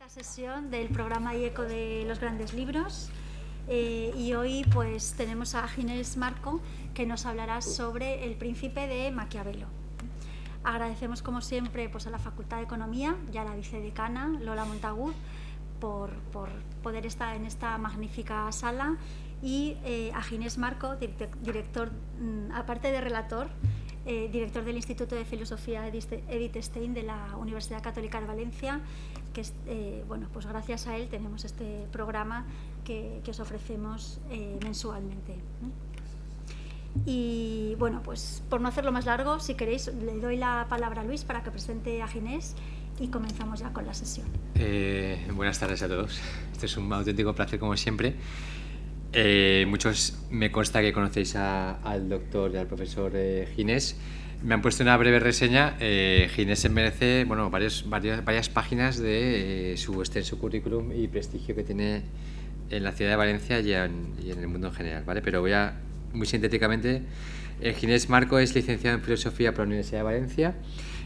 Esta sesión del programa IECO de los grandes libros y hoy pues tenemos a Ginés Marco, que nos hablará sobre El príncipe de Maquiavelo. Agradecemos como siempre pues a la Facultad de Economía y a la vicedecana Lola Montagud por poder estar en esta magnífica sala, y a Ginés Marco, director, aparte de relator, director del Instituto de Filosofía Edith Stein de la Universidad Católica de Valencia, que bueno, pues gracias a él tenemos este programa que os ofrecemos mensualmente. Y bueno, pues por no hacerlo más largo, si queréis, le doy la palabra a Luis para que presente a Ginés y comenzamos ya con la sesión. Buenas tardes a todos. Este es un auténtico placer, como siempre. Muchos me consta que conocéis al doctor y al profesor Ginés. Me han puesto una breve reseña. Ginés se merece varias páginas de su extenso currículum y prestigio que tiene en la ciudad de Valencia y en el mundo en general, ¿vale? Pero voy a, muy sintéticamente, Ginés Marco es licenciado en Filosofía por la Universidad de Valencia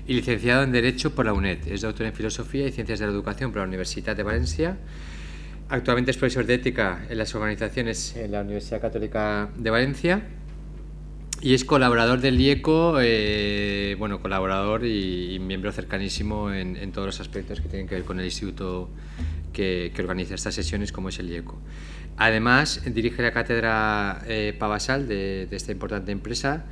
y licenciado en Derecho por la UNED. Es doctor en Filosofía y Ciencias de la Educación por la Universidad de Valencia. Actualmente es profesor de Ética en las organizaciones en la Universidad Católica de Valencia y es colaborador del IECO, colaborador y miembro cercanísimo en todos los aspectos que tienen que ver con el instituto que organiza estas sesiones, como es el IECO. Además, dirige la cátedra Pavasal de esta importante empresa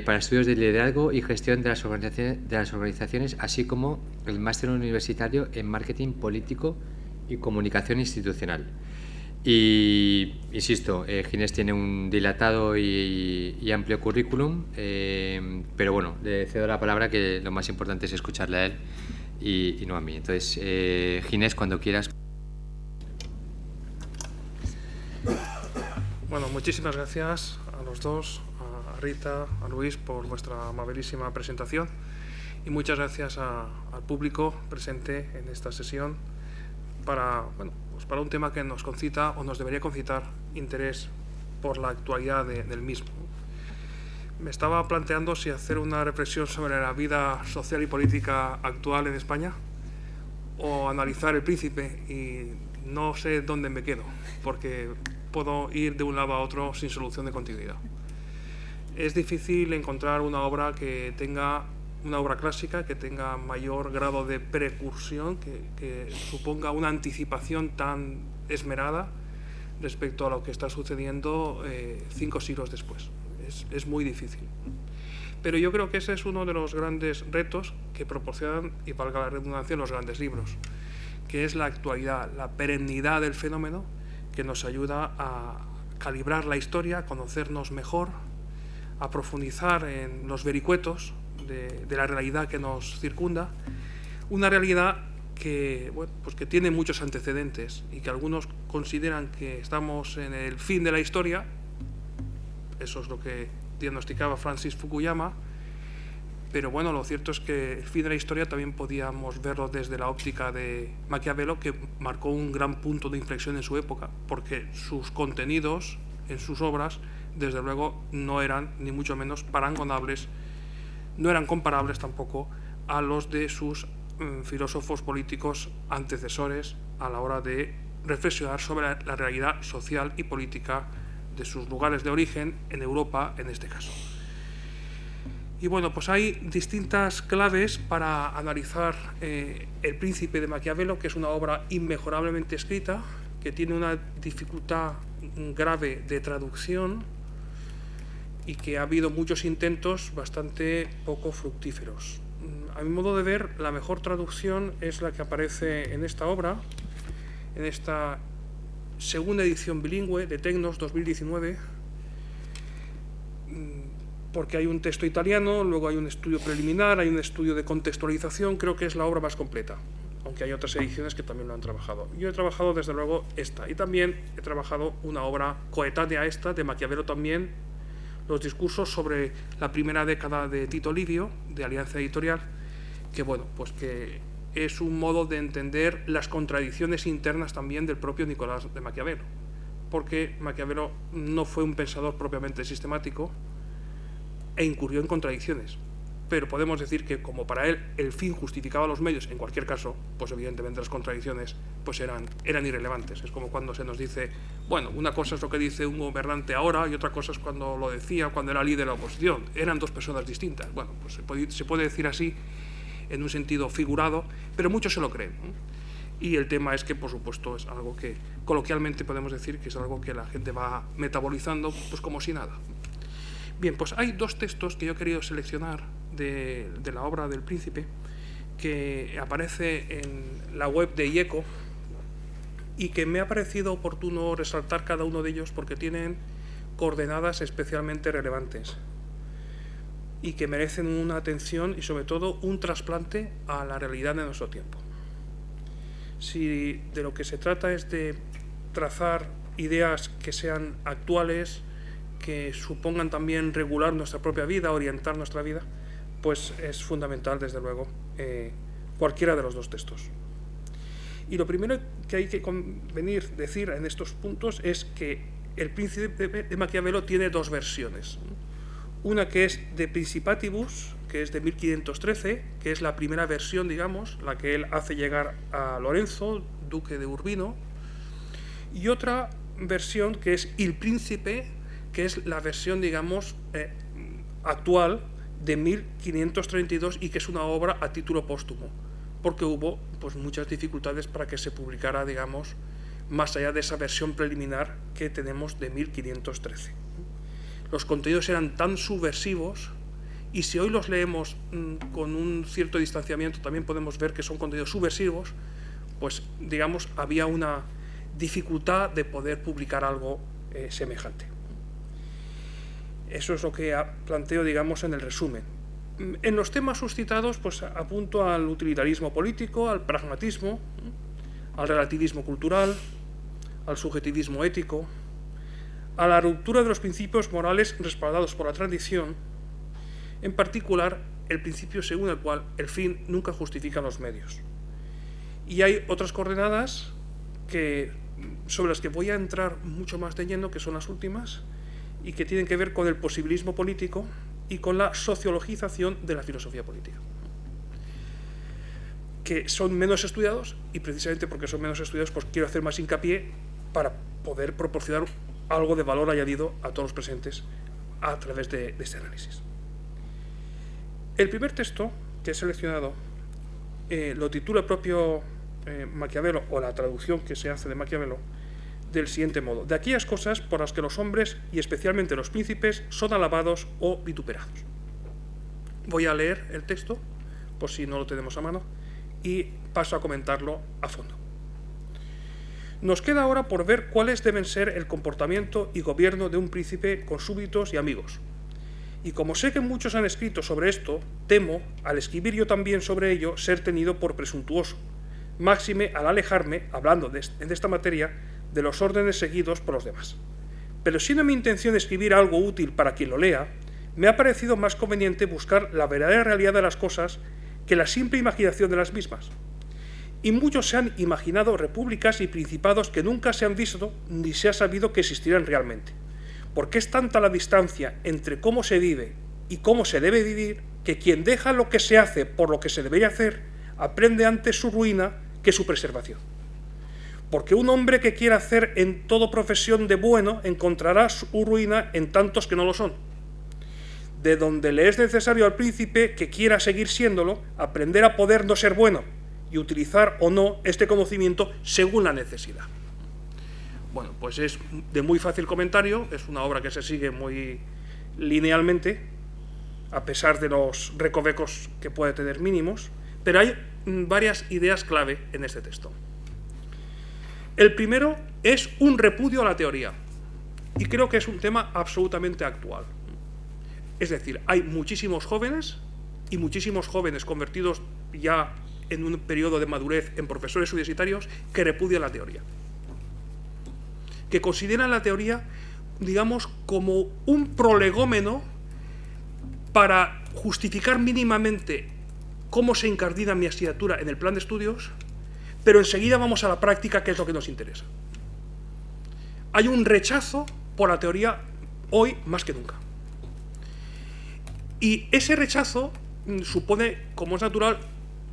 para estudios de liderazgo y gestión de las organizaciones, así como el máster universitario en marketing político y comunicación institucional. Y insisto, Ginés tiene un dilatado y amplio currículum, pero bueno, le cedo la palabra, que lo más importante es escucharle a él y no a mí. Entonces, Ginés, cuando quieras. Bueno, muchísimas gracias a los dos, a Rita, a Luis, por vuestra amabilísima presentación, y muchas gracias al público presente en esta sesión para un tema que nos concita, o nos debería concitar, interés por la actualidad del mismo. Me estaba planteando si hacer una reflexión sobre la vida social y política actual en España o analizar El príncipe, y no sé dónde me quedo, porque puedo ir de un lado a otro sin solución de continuidad. Es difícil encontrar una obra clásica que tenga mayor grado de precursión, que suponga una anticipación tan esmerada respecto a lo que está sucediendo 5 siglos después. Es muy difícil. Pero yo creo que ese es uno de los grandes retos que proporcionan, y valga la redundancia, los grandes libros, que es la actualidad, la perennidad del fenómeno, que nos ayuda a calibrar la historia, a conocernos mejor, a profundizar en los vericuetos de la realidad que nos circunda, una realidad que tiene muchos antecedentes y que algunos consideran que estamos en el fin de la historia. Eso es lo que diagnosticaba Francis Fukuyama, pero bueno, lo cierto es que el fin de la historia también podíamos verlo desde la óptica de Maquiavelo, que marcó un gran punto de inflexión en su época, porque sus contenidos en sus obras, desde luego, no eran ni mucho menos parangonables, no eran comparables tampoco a los de sus filósofos políticos antecesores a la hora de reflexionar sobre la realidad social y política de sus lugares de origen, en Europa en este caso. Y bueno, pues hay distintas claves para analizar El príncipe de Maquiavelo, que es una obra inmejorablemente escrita, que tiene una dificultad grave de traducción y que ha habido muchos intentos bastante poco fructíferos. A mi modo de ver, la mejor traducción es la que aparece en esta obra, en esta segunda edición bilingüe de Tecnos 2019, porque hay un texto italiano, luego hay un estudio preliminar, hay un estudio de contextualización. Creo que es la obra más completa, aunque hay otras ediciones que también lo han trabajado. Yo he trabajado desde luego esta, y también he trabajado una obra coetánea a esta, de Maquiavelo también, los discursos sobre la primera década de Tito Livio, de Alianza Editorial, que es un modo de entender las contradicciones internas también del propio Nicolás de Maquiavelo, porque Maquiavelo no fue un pensador propiamente sistemático e incurrió en contradicciones. pero podemos decir que como para él el fin justificaba los medios, en cualquier caso, pues evidentemente las contradicciones pues eran irrelevantes. Es como cuando se nos dice, bueno, una cosa es lo que dice un gobernante ahora y otra cosa es cuando lo decía cuando era líder de la oposición. Eran dos personas distintas. Bueno, pues se puede decir así en un sentido figurado, pero muchos se lo creen, ¿no? Y el tema es que, por supuesto, es algo que coloquialmente podemos decir que es algo que la gente va metabolizando pues como si nada. Bien, pues hay dos textos que yo he querido seleccionar de la obra del Príncipe, que aparece en la web de IECO y que me ha parecido oportuno resaltar cada uno de ellos porque tienen coordenadas especialmente relevantes y que merecen una atención y sobre todo un trasplante a la realidad de nuestro tiempo. Si de lo que se trata es de trazar ideas que sean actuales, que supongan también regular nuestra propia vida, orientar nuestra vida, pues es fundamental, desde luego, cualquiera de los dos textos. Y lo primero que hay que decir en estos puntos es que el Príncipe de Maquiavelo tiene dos versiones. Una que es de Principatibus, que es de 1513, que es la primera versión, digamos, la que él hace llegar a Lorenzo, duque de Urbino, y otra versión que es Il Príncipe, que es la versión, digamos, actual de 1532 y que es una obra a título póstumo, porque hubo pues muchas dificultades para que se publicara, digamos, más allá de esa versión preliminar que tenemos de 1513. Los contenidos eran tan subversivos y si hoy los leemos con un cierto distanciamiento también podemos ver que son contenidos subversivos, pues digamos había una dificultad de poder publicar algo semejante. Eso es lo que planteo, digamos, en el resumen. En los temas suscitados, pues apunto al utilitarismo político, al pragmatismo, al relativismo cultural, al subjetivismo ético, a la ruptura de los principios morales respaldados por la tradición, en particular el principio según el cual el fin nunca justifica los medios. Y hay otras coordenadas sobre las que voy a entrar mucho más de lleno, que son las últimas, y que tienen que ver con el posibilismo político y con la sociologización de la filosofía política, que son menos estudiados, y precisamente porque son menos estudiados pues quiero hacer más hincapié para poder proporcionar algo de valor añadido a todos los presentes a través de este análisis. El primer texto que he seleccionado lo titula el propio Maquiavelo, o la traducción que se hace de Maquiavelo, del siguiente modo: de aquellas cosas por las que los hombres, y especialmente los príncipes, son alabados o vituperados. Voy a leer el texto, por si no lo tenemos a mano, y paso a comentarlo a fondo. Nos queda ahora por ver cuáles deben ser el comportamiento y gobierno de un príncipe con súbditos y amigos. Y como sé que muchos han escrito sobre esto, temo, al escribir yo también sobre ello, ser tenido por presuntuoso, máxime al alejarme, hablando de esta materia, de los órdenes seguidos por los demás. Pero siendo mi intención escribir algo útil para quien lo lea, me ha parecido más conveniente buscar la verdadera realidad de las cosas que la simple imaginación de las mismas. Y muchos se han imaginado repúblicas y principados que nunca se han visto ni se ha sabido que existirán realmente, porque es tanta la distancia entre cómo se vive y cómo se debe vivir, que quien deja lo que se hace por lo que se debería hacer, aprende antes su ruina que su preservación. Porque un hombre que quiera hacer en todo profesión de bueno encontrará su ruina en tantos que no lo son. De donde le es necesario al príncipe que quiera seguir siéndolo, aprender a poder no ser bueno y utilizar o no este conocimiento según la necesidad. Bueno, pues es de muy fácil comentario, es una obra que se sigue muy linealmente, a pesar de los recovecos que puede tener mínimos, pero hay varias ideas clave en este texto. El primero es un repudio a la teoría, y creo que es un tema absolutamente actual. Es decir, hay muchísimos jóvenes, y muchísimos jóvenes convertidos ya en un periodo de madurez en profesores universitarios, que repudian la teoría. Que consideran la teoría, digamos, como un prolegómeno para justificar mínimamente cómo se incardina mi asignatura en el plan de estudios, pero enseguida vamos a la práctica, que es lo que nos interesa. Hay un rechazo por la teoría hoy más que nunca. Y ese rechazo supone, como es natural,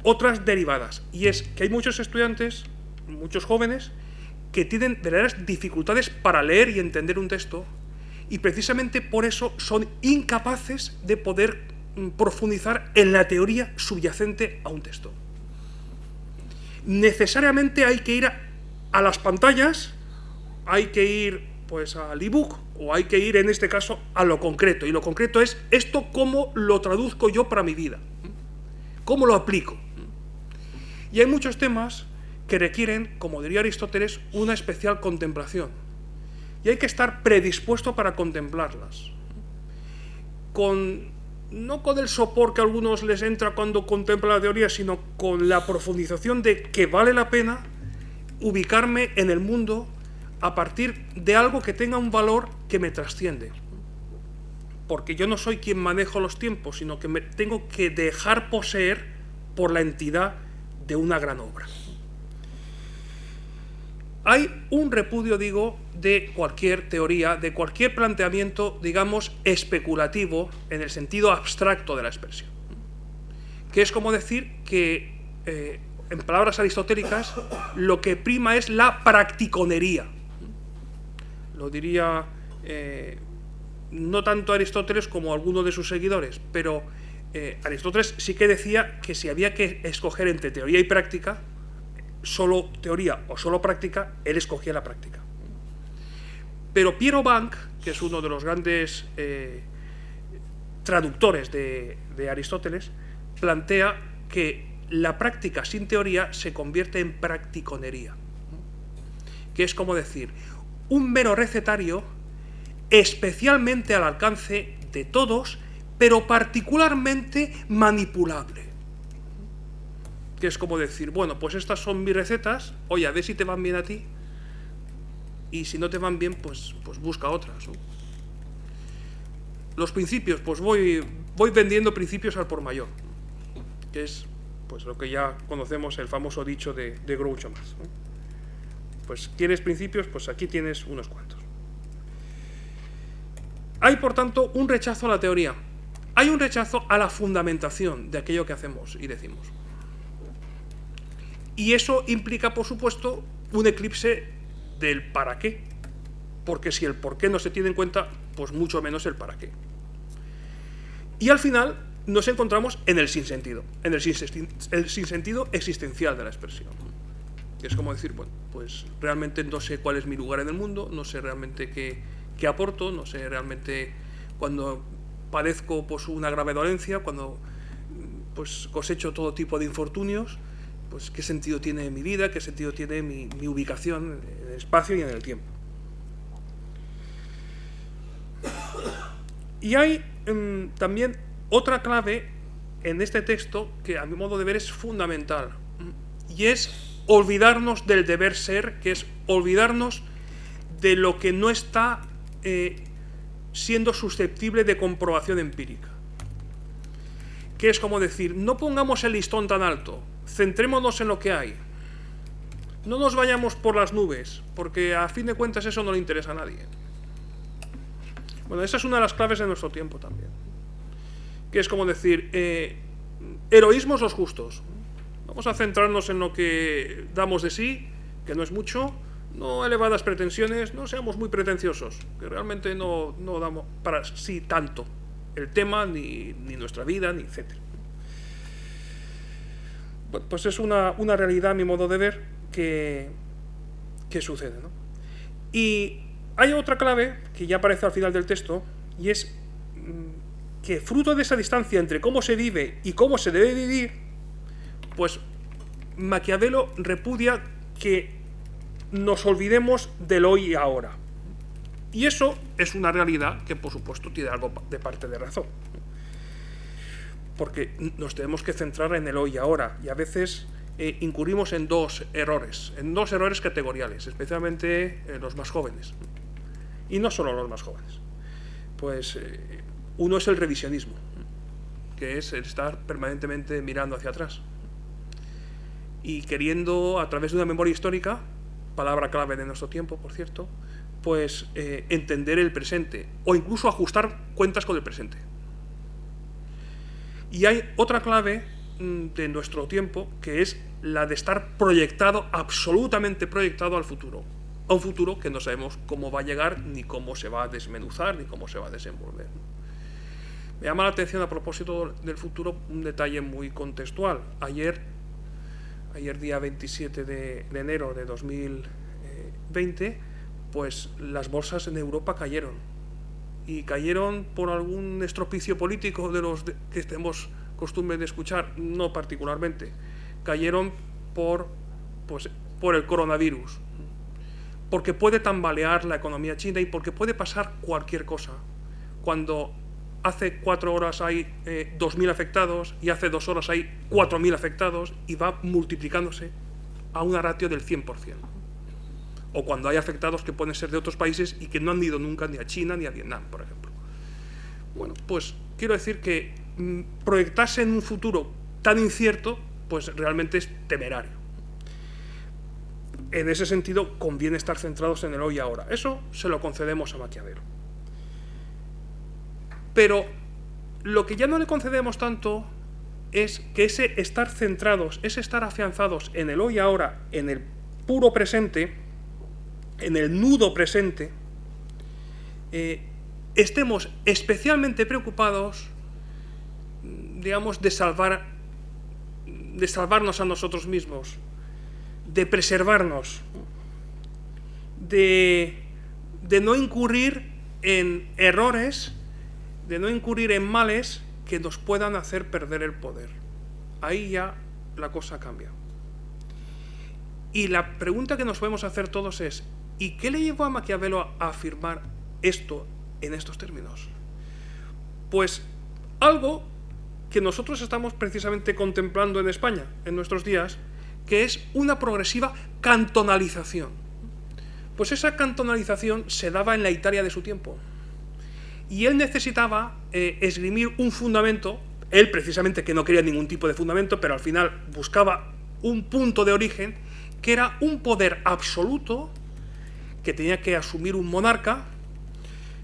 otras derivadas. Y es que hay muchos estudiantes, muchos jóvenes, que tienen verdaderas dificultades para leer y entender un texto, y precisamente por eso son incapaces de poder profundizar en la teoría subyacente a un texto. Necesariamente hay que ir a las pantallas, hay que ir pues al ebook, o hay que ir en este caso a lo concreto, y lo concreto es esto, cómo lo traduzco yo para mi vida, cómo lo aplico. Y hay muchos temas que requieren, como diría Aristóteles, una especial contemplación, y hay que estar predispuesto para contemplarlas, no con el sopor que a algunos les entra cuando contemplan la teoría, sino con la profundización de que vale la pena ubicarme en el mundo a partir de algo que tenga un valor que me trasciende. Porque yo no soy quien manejo los tiempos, sino que me tengo que dejar poseer por la entidad de una gran obra. Hay un repudio, digo, de cualquier teoría, de cualquier planteamiento, digamos, especulativo en el sentido abstracto de la expresión. Que es como decir que, en palabras aristotélicas, lo que prima es la practiconería. Lo diría no tanto Aristóteles como alguno de sus seguidores, pero Aristóteles sí que decía que si había que escoger entre teoría y práctica, solo teoría o solo práctica, él escogía la práctica. Pero Piero Bank, que es uno de los grandes traductores de Aristóteles, plantea que la práctica sin teoría se convierte en practiconería, que es como decir, un mero recetario especialmente al alcance de todos, pero particularmente manipulable. Que es como decir, bueno, pues estas son mis recetas, oye, a ver si te van bien a ti, y si no te van bien, pues busca otras, ¿no? Los principios, pues voy vendiendo principios al por mayor, que es pues lo que ya conocemos, el famoso dicho de Groucho Marx, ¿no? Pues ¿quieres principios? Pues aquí tienes unos cuantos. Hay, por tanto, un rechazo a la teoría. Hay un rechazo a la fundamentación de aquello que hacemos y decimos. Y eso implica, por supuesto, un eclipse del para qué. Porque si el por qué no se tiene en cuenta, pues mucho menos el para qué. Y al final nos encontramos en el sinsentido, en el sinsentido existencial de la expresión. Es como decir, bueno, pues realmente no sé cuál es mi lugar en el mundo, no sé realmente qué aporto, no sé realmente cuando padezco pues una grave dolencia, cuando pues cosecho todo tipo de infortunios, pues qué sentido tiene mi vida, qué sentido tiene mi ubicación en el espacio y en el tiempo. Y hay también otra clave en este texto que a mi modo de ver es fundamental, y es olvidarnos del deber ser, que es olvidarnos de lo que no está siendo susceptible de comprobación empírica. Que es como decir, no pongamos el listón tan alto, centrémonos en lo que hay. No nos vayamos por las nubes, porque a fin de cuentas eso no le interesa a nadie. Bueno, esa es una de las claves de nuestro tiempo también. Que es como decir, heroísmos los justos. Vamos a centrarnos en lo que damos de sí, que no es mucho, no elevadas pretensiones, no seamos muy pretenciosos, que realmente no damos para sí tanto el tema, ni nuestra vida, ni etcétera. Bueno, pues es una realidad, a mi modo de ver, que sucede, ¿no? Y hay otra clave que ya aparece al final del texto, y es que fruto de esa distancia entre cómo se vive y cómo se debe vivir, pues Maquiavelo repudia que nos olvidemos del hoy y ahora. Y eso es una realidad que, por supuesto, tiene algo de parte de razón. Porque nos tenemos que centrar en el hoy y ahora. Y a veces incurrimos en dos errores categoriales, especialmente los más jóvenes. Y no solo los más jóvenes. Pues uno es el revisionismo, que es el estar permanentemente mirando hacia atrás. Y queriendo, a través de una memoria histórica, palabra clave de nuestro tiempo, por cierto, pues entender el presente, o incluso ajustar cuentas con el presente. Y hay otra clave de nuestro tiempo, que es la de estar proyectado, absolutamente proyectado al futuro. A un futuro que no sabemos cómo va a llegar, ni cómo se va a desmenuzar, ni cómo se va a desenvolver. Me llama la atención, a propósito del futuro, un detalle muy contextual. Ayer día 27 de enero de 2020, pues las bolsas en Europa cayeron. Y cayeron por algún estropicio político de los que tenemos costumbre de escuchar, no particularmente. Cayeron por el coronavirus. Porque puede tambalear la economía china y porque puede pasar cualquier cosa. Cuando hace 4 horas hay 2.000 afectados y hace 2 horas hay 4.000 afectados y va multiplicándose a una ratio del 100%. O cuando hay afectados que pueden ser de otros países y que no han ido nunca ni a China ni a Vietnam, por ejemplo. Bueno, pues quiero decir que proyectarse en un futuro tan incierto, pues realmente es temerario. En ese sentido, conviene estar centrados en el hoy y ahora. Eso se lo concedemos a Maquiavelo. Pero lo que ya no le concedemos tanto es que ese estar centrados, ese estar afianzados en el hoy y ahora, en el puro presente, en el nudo presente, estemos especialmente preocupados, digamos, de salvarnos a nosotros mismos, de preservarnos, de no incurrir en errores, de no incurrir en males que nos puedan hacer perder el poder. Ahí ya la cosa cambia. Y la pregunta que nos podemos hacer todos es, ¿y qué le llevó a Maquiavelo a afirmar esto en estos términos? Pues algo que nosotros estamos precisamente contemplando en España en nuestros días, que es una progresiva cantonalización. Pues esa cantonalización se daba en la Italia de su tiempo. Y él necesitaba esgrimir un fundamento, él precisamente que no quería ningún tipo de fundamento, pero al final buscaba un punto de origen, que era un poder absoluto que tenía que asumir un monarca,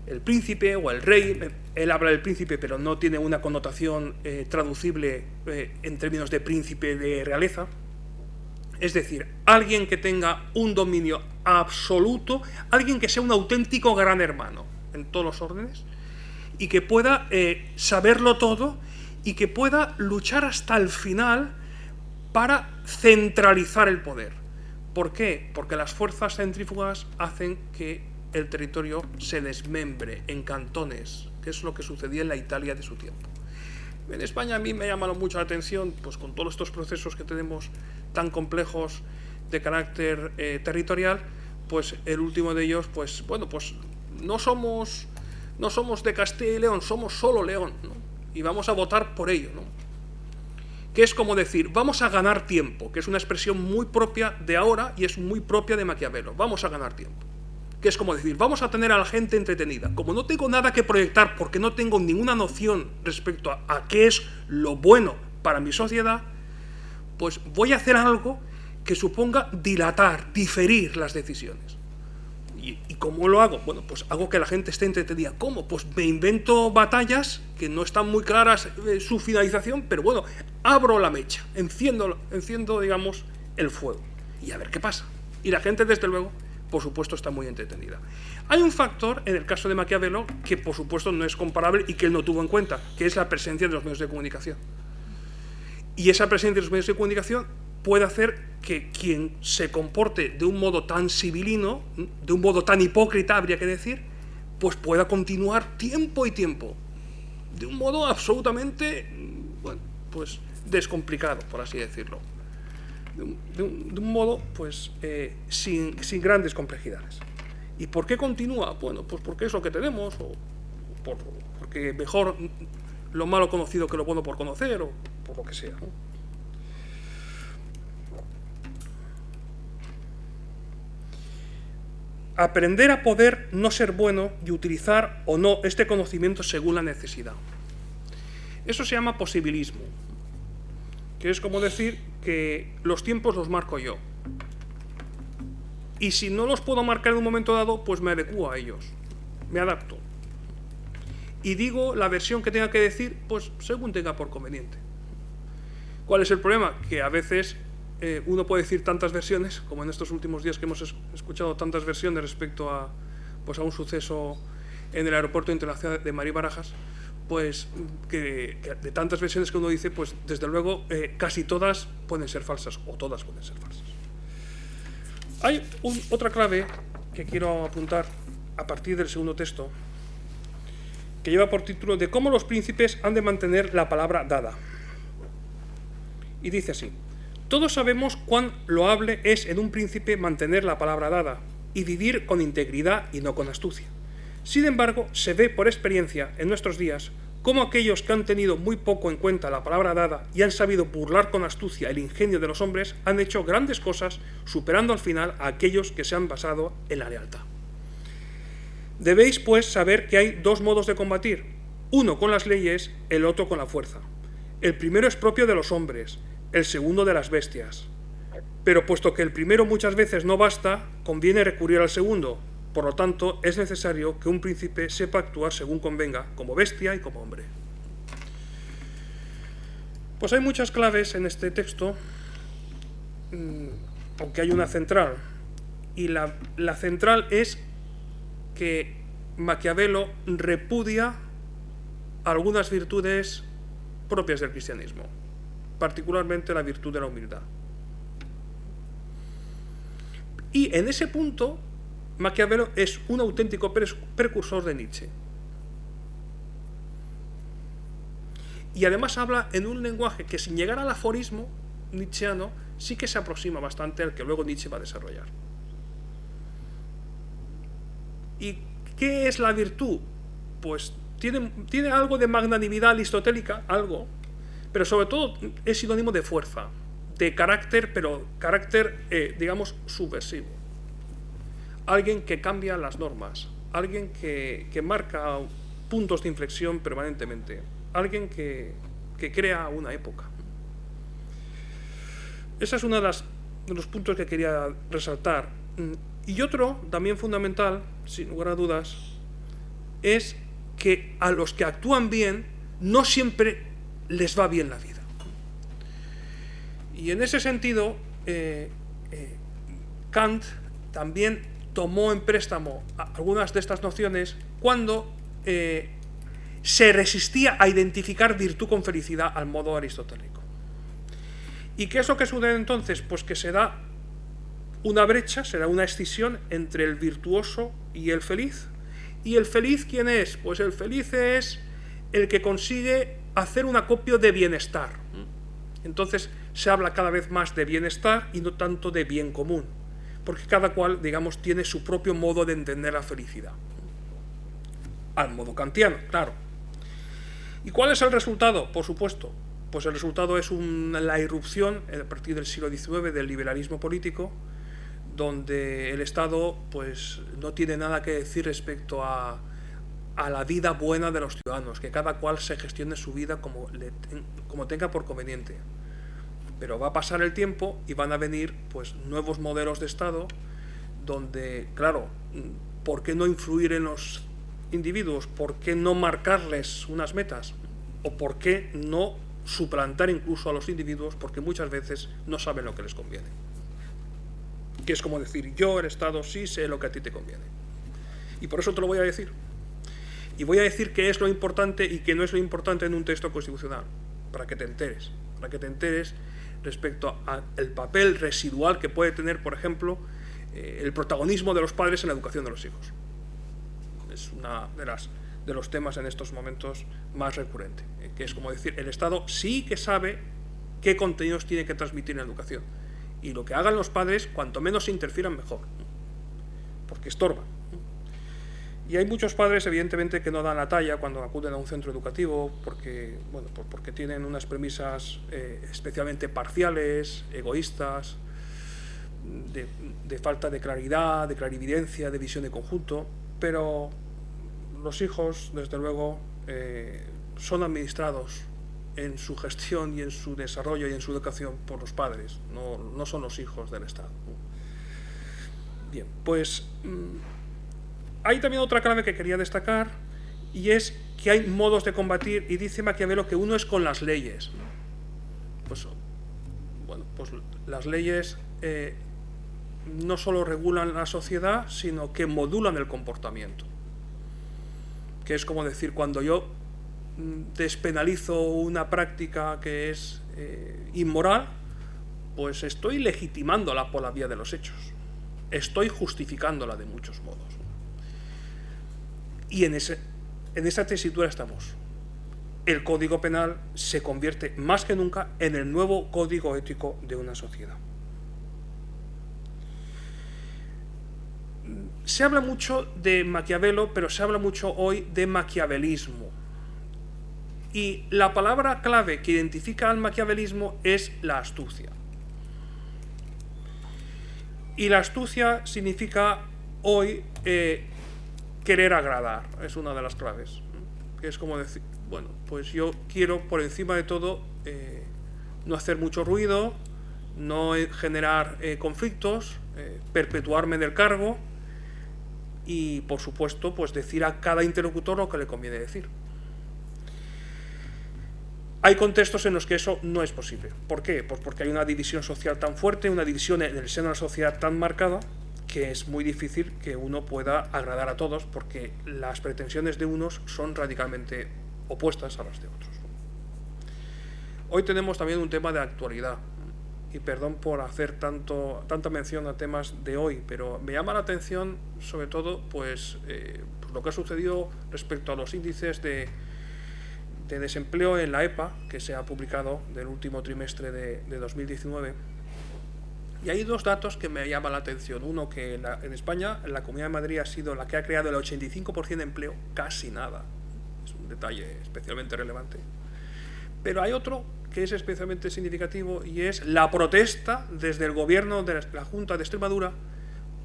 el príncipe o el rey. Él habla del príncipe, pero no tiene una connotación traducible en términos de príncipe de realeza. Es decir, alguien que tenga un dominio absoluto, alguien que sea un auténtico gran hermano en todos los órdenes, y que pueda saberlo todo y que pueda luchar hasta el final para centralizar el poder. ¿Por qué? Porque las fuerzas centrífugas hacen que el territorio se desmembre en cantones, que es lo que sucedía en la Italia de su tiempo. En España a mí me ha llamado mucho la atención, pues con todos estos procesos que tenemos tan complejos de carácter territorial, pues el último de ellos, pues bueno, pues no somos de Castilla y León, somos solo León, ¿no? Y vamos a votar por ello, ¿no? Que es como decir, vamos a ganar tiempo, que es una expresión muy propia de ahora y es muy propia de Maquiavelo, vamos a ganar tiempo. Que es como decir, vamos a tener a la gente entretenida. Como no tengo nada que proyectar porque no tengo ninguna noción respecto a qué es lo bueno para mi sociedad, pues voy a hacer algo que suponga dilatar, diferir las decisiones. ¿Y cómo lo hago? Bueno, pues hago que la gente esté entretenida. ¿Cómo? Pues me invento batallas que no están muy claras su finalización, pero bueno, abro la mecha, enciendo, digamos, el fuego. Y a ver qué pasa. Y la gente, desde luego, por supuesto, está muy entretenida. Hay un factor, en el caso de Maquiavelo, que por supuesto no es comparable y que él no tuvo en cuenta, que es la presencia de los medios de comunicación. Y esa presencia de los medios de comunicación puede hacer que quien se comporte de un modo tan civilino, de un modo tan hipócrita, habría que decir, pues pueda continuar tiempo y tiempo, de un modo absolutamente, bueno, pues descomplicado, por así decirlo. De un modo, pues, sin grandes complejidades. ¿Y por qué continúa? Bueno, pues porque es lo que tenemos, o porque mejor lo malo conocido que lo bueno por conocer, o por lo que sea, ¿no? Aprender a poder no ser bueno y utilizar o no este conocimiento según la necesidad. Eso se llama posibilismo, que es como decir que los tiempos los marco yo. Y si no los puedo marcar en un momento dado, pues me adecuo a ellos, me adapto. y digo la versión que tenga que decir, pues según tenga por conveniente. ¿Cuál es el problema? Que a veces uno puede decir tantas versiones, como en estos últimos días que hemos escuchado tantas versiones respecto a, pues a un suceso en el aeropuerto internacional de Marí Barajas, pues que de tantas versiones que uno dice, pues desde luego casi todas pueden ser falsas, o todas pueden ser falsas. Hay otra clave que quiero apuntar a partir del segundo texto, que lleva por título de cómo los príncipes han de mantener la palabra dada. Y dice así: todos sabemos cuán loable es en un príncipe mantener la palabra dada y vivir con integridad y no con astucia. Sin embargo, se ve por experiencia en nuestros días cómo aquellos que han tenido muy poco en cuenta la palabra dada y han sabido burlar con astucia el ingenio de los hombres han hecho grandes cosas, superando al final a aquellos que se han basado en la lealtad. Debéis, pues, saber que hay dos modos de combatir, uno con las leyes, el otro con la fuerza. El primero es propio de los hombres, el segundo de las bestias. Pero puesto que el primero muchas veces no basta, conviene recurrir al segundo. Por lo tanto, es necesario que un príncipe sepa actuar según convenga, como bestia y como hombre. Pues hay muchas claves en este texto, aunque hay una central. Y la central es que Maquiavelo repudia algunas virtudes propias del cristianismo, particularmente la virtud de la humildad. Y en ese punto, Maquiavelo es un auténtico precursor de Nietzsche. Y además habla en un lenguaje que, sin llegar al aforismo nietzscheano, sí que se aproxima bastante al que luego Nietzsche va a desarrollar. ¿Y qué es la virtud? Pues tiene algo de magnanimidad aristotélica, algo, pero sobre todo es sinónimo de fuerza, de carácter, pero carácter, digamos, subversivo. Alguien que cambia las normas, alguien que marca puntos de inflexión permanentemente, alguien que crea una época. Ese es uno de los puntos que quería resaltar. Y otro, también fundamental, sin lugar a dudas, es que a los que actúan bien no siempre les va bien la vida. Y en ese sentido, Kant también tomó en préstamo algunas de estas nociones cuando se resistía a identificar virtud con felicidad al modo aristotélico. ¿Y qué es lo que sucede entonces? Pues que se da una brecha, se da una escisión entre el virtuoso y el feliz. ¿Y el feliz quién es? Pues el feliz es el que consigue hacer un acopio de bienestar. Entonces se habla cada vez más de bienestar y no tanto de bien común, porque cada cual, digamos, tiene su propio modo de entender la felicidad. Al modo kantiano, claro. ¿Y cuál es el resultado? Por supuesto, pues el resultado es la irrupción, a partir del siglo XIX, del liberalismo político, donde el Estado pues no tiene nada que decir respecto a la vida buena de los ciudadanos, que cada cual se gestione su vida como tenga por conveniente. Pero va a pasar el tiempo y van a venir pues nuevos modelos de Estado donde, claro, ¿por qué no influir en los individuos? ¿Por qué no marcarles unas metas? ¿O por qué no suplantar incluso a los individuos? Porque muchas veces no saben lo que les conviene. Que es como decir, yo, el Estado, sí sé lo que a ti te conviene. Y por eso te lo voy a decir. Y voy a decir qué es lo importante y qué no es lo importante en un texto constitucional, para que te enteres respecto al papel residual que puede tener, por ejemplo, el protagonismo de los padres en la educación de los hijos. Es una de los temas en estos momentos más recurrente, que es como decir, el Estado sí que sabe qué contenidos tiene que transmitir en la educación. Y lo que hagan los padres, cuanto menos se interfieran, mejor, porque estorban. Y hay muchos padres, evidentemente, que no dan la talla cuando acuden a un centro educativo porque tienen unas premisas especialmente parciales, egoístas, de falta de claridad, de clarividencia, de visión de conjunto, pero los hijos, desde luego, son administrados en su gestión y en su desarrollo y en su educación por los padres, no son los hijos del Estado. Bien, pues hay también otra clave que quería destacar, y es que hay modos de combatir, y dice Maquiavelo que uno es con las leyes. Pues, bueno, pues las leyes no solo regulan la sociedad, sino que modulan el comportamiento. Que es como decir, cuando yo despenalizo una práctica que es inmoral, pues estoy legitimándola por la vía de los hechos. Estoy justificándola de muchos modos. Y en esa tesitura estamos. El Código Penal se convierte más que nunca en el nuevo código ético de una sociedad. Se habla mucho de Maquiavelo, pero se habla mucho hoy de maquiavelismo. Y la palabra clave que identifica al maquiavelismo es la astucia. Y la astucia significa hoy querer agradar, es una de las claves. Que es como decir, bueno, pues yo quiero por encima de todo no hacer mucho ruido, no generar conflictos, perpetuarme en el cargo y, por supuesto, pues decir a cada interlocutor lo que le conviene decir. Hay contextos en los que eso no es posible. ¿Por qué? Pues porque hay una división social tan fuerte, una división en el seno de la sociedad tan marcada, que es muy difícil que uno pueda agradar a todos, porque las pretensiones de unos son radicalmente opuestas a las de otros. Hoy tenemos también un tema de actualidad, y perdón por hacer tanta mención a temas de hoy, pero me llama la atención sobre todo pues lo que ha sucedido respecto a los índices de desempleo en la EPA, que se ha publicado del último trimestre de 2019. Y hay dos datos que me llaman la atención. Uno, que en España, la Comunidad de Madrid ha sido la que ha creado el 85% de empleo, casi nada. Es un detalle especialmente relevante. Pero hay otro que es especialmente significativo, y es la protesta desde el gobierno de la Junta de Extremadura,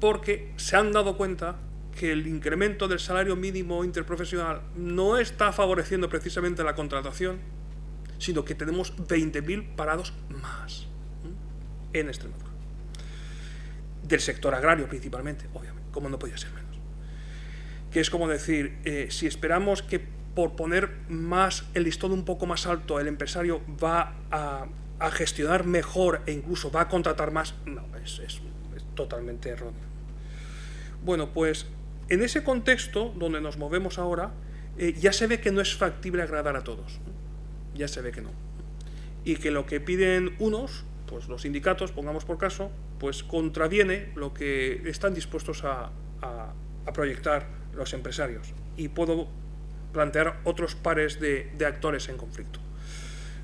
porque se han dado cuenta que el incremento del salario mínimo interprofesional no está favoreciendo precisamente la contratación, sino que tenemos 20.000 parados más en Extremadura. Del sector agrario principalmente, obviamente, como no podía ser menos. Que es como decir, si esperamos que por poner más el listón un poco más alto el empresario va a gestionar mejor e incluso va a contratar más, no, es totalmente erróneo. Bueno, pues en ese contexto donde nos movemos ahora, ya se ve que no es factible agradar a todos. Ya se ve que no. Y que lo que piden unos, pues los sindicatos, pongamos por caso, pues contraviene lo que están dispuestos a proyectar los empresarios. Y puedo plantear otros pares de actores en conflicto,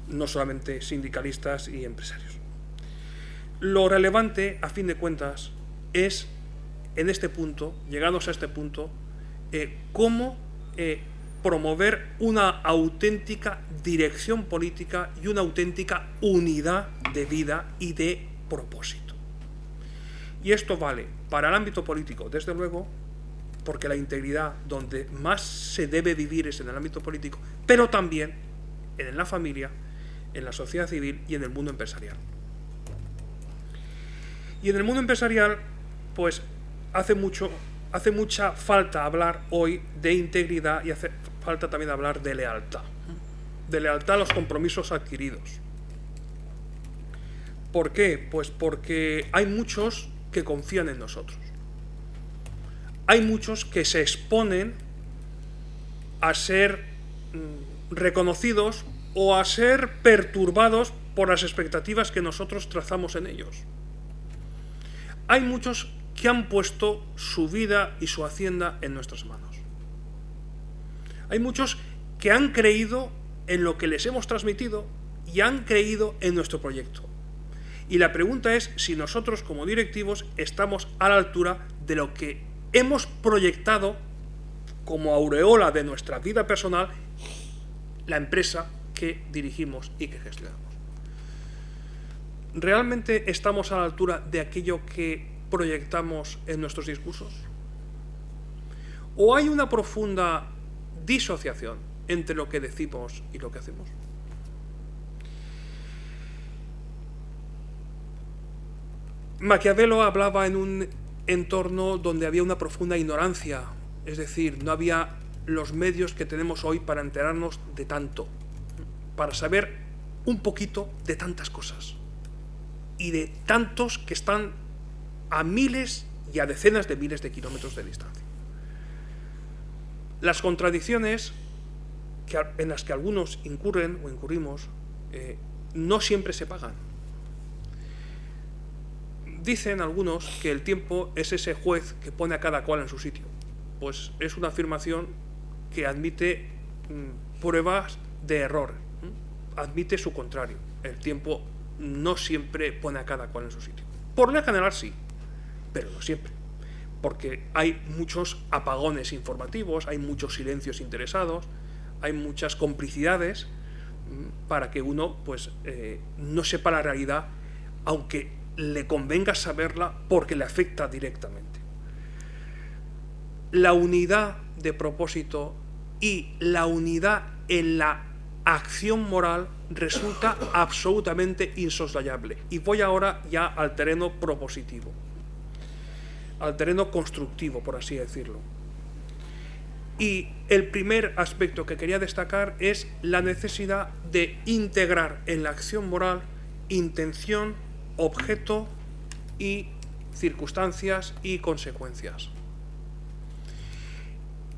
no solamente sindicalistas y empresarios. Lo relevante, a fin de cuentas, es, en este punto, llegados a este punto, cómo promover una auténtica dirección política y una auténtica unidad de vida y de propósito. Y esto vale para el ámbito político, desde luego, porque la integridad donde más se debe vivir es en el ámbito político, pero también en la familia, en la sociedad civil y en el mundo empresarial. Y en el mundo empresarial, pues hace mucha falta hablar hoy de integridad, y hace falta también hablar de lealtad a los compromisos adquiridos. ¿Por qué? Pues porque hay muchos que confían en nosotros. Hay muchos que se exponen a ser reconocidos o a ser perturbados por las expectativas que nosotros trazamos en ellos. Hay muchos que han puesto su vida y su hacienda en nuestras manos. Hay muchos que han creído en lo que les hemos transmitido y han creído en nuestro proyecto. Y la pregunta es si nosotros como directivos estamos a la altura de lo que hemos proyectado como aureola de nuestra vida personal la empresa que dirigimos y que gestionamos. ¿Realmente estamos a la altura de aquello que proyectamos en nuestros discursos? ¿O hay una profunda disociación entre lo que decimos y lo que hacemos? Maquiavelo hablaba en un entorno donde había una profunda ignorancia, es decir, no había los medios que tenemos hoy para enterarnos de tanto, para saber un poquito de tantas cosas y de tantos que están a miles y a decenas de miles de kilómetros de distancia. Las contradicciones en las que algunos incurren o incurrimos no siempre se pagan. Dicen algunos que el tiempo es ese juez que pone a cada cual en su sitio. Pues es una afirmación que admite pruebas de error, admite su contrario. El tiempo no siempre pone a cada cual en su sitio. Por lo general sí, pero no siempre. Porque hay muchos apagones informativos, hay muchos silencios interesados, hay muchas complicidades para que uno pues, no sepa la realidad, aunque le convenga saberla porque le afecta directamente. La unidad de propósito y la unidad en la acción moral resulta absolutamente insoslayable. Y voy ahora ya al terreno propositivo, al terreno constructivo, por así decirlo. Y el primer aspecto que quería destacar es la necesidad de integrar en la acción moral intención, objeto y circunstancias y consecuencias.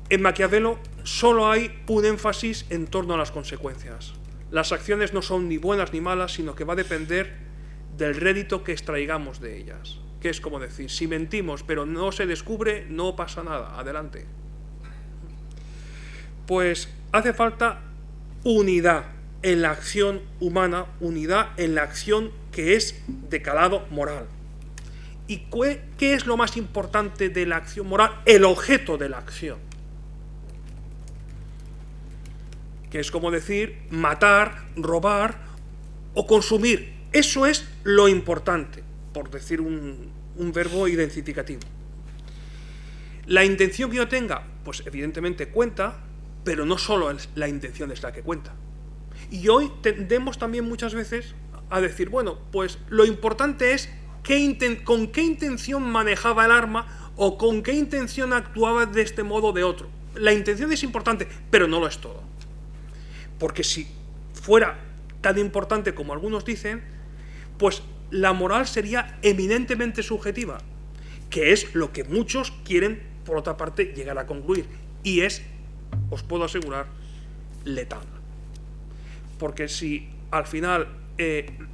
En Maquiavelo solo hay un énfasis en torno a las consecuencias. Las acciones no son ni buenas ni malas, sino que va a depender del rédito que extraigamos de ellas. Que es como decir, si mentimos pero no se descubre, no pasa nada, adelante. Pues hace falta unidad en la acción humana, unidad en la acción que es de calado moral. ¿Y qué es lo más importante de la acción moral? El objeto de la acción. Que es como decir matar, robar o consumir. Eso es lo importante, por decir un verbo identificativo. La intención que yo tenga, pues evidentemente cuenta, pero no solo la intención es la que cuenta. Y hoy tendemos también muchas veces a decir, bueno, pues lo importante es con qué intención manejaba el arma o con qué intención actuaba de este modo o de otro. La intención es importante, pero no lo es todo. Porque si fuera tan importante como algunos dicen, pues la moral sería eminentemente subjetiva, que es lo que muchos quieren, por otra parte, llegar a concluir. Y es, os puedo asegurar, letal. Porque si al final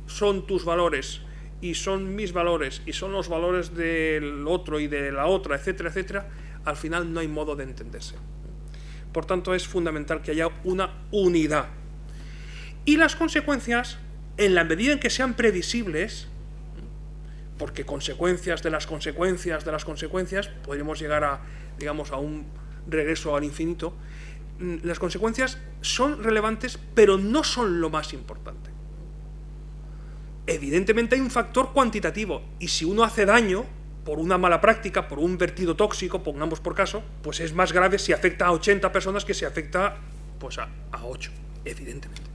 son tus valores y son mis valores y son los valores del otro y de la otra, etcétera, etcétera, al final no hay modo de entenderse. Por tanto, es fundamental que haya una unidad. Y las consecuencias, en la medida en que sean previsibles, porque consecuencias de las consecuencias de las consecuencias, podríamos llegar a, digamos, a un regreso al infinito, las consecuencias son relevantes, pero no son lo más importante. Evidentemente hay un factor cuantitativo, y si uno hace daño por una mala práctica, por un vertido tóxico, pongamos por caso, pues es más grave si afecta a 80 personas que si afecta pues a 8, evidentemente.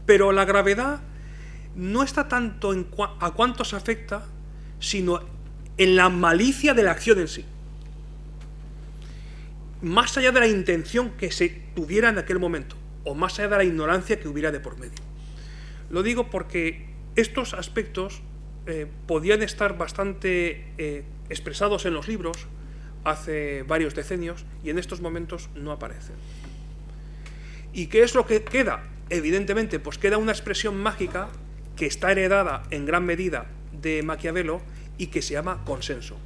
Pero la gravedad no está tanto a cuántos afecta, sino en la malicia de la acción en sí. Más allá de la intención que se tuviera en aquel momento, o más allá de la ignorancia que hubiera de por medio. Lo digo porque estos aspectos podían estar bastante expresados en los libros hace varios decenios y en estos momentos no aparecen. ¿Y qué es lo que queda? Evidentemente, pues queda una expresión mágica que está heredada en gran medida de Maquiavelo y que se llama consenso.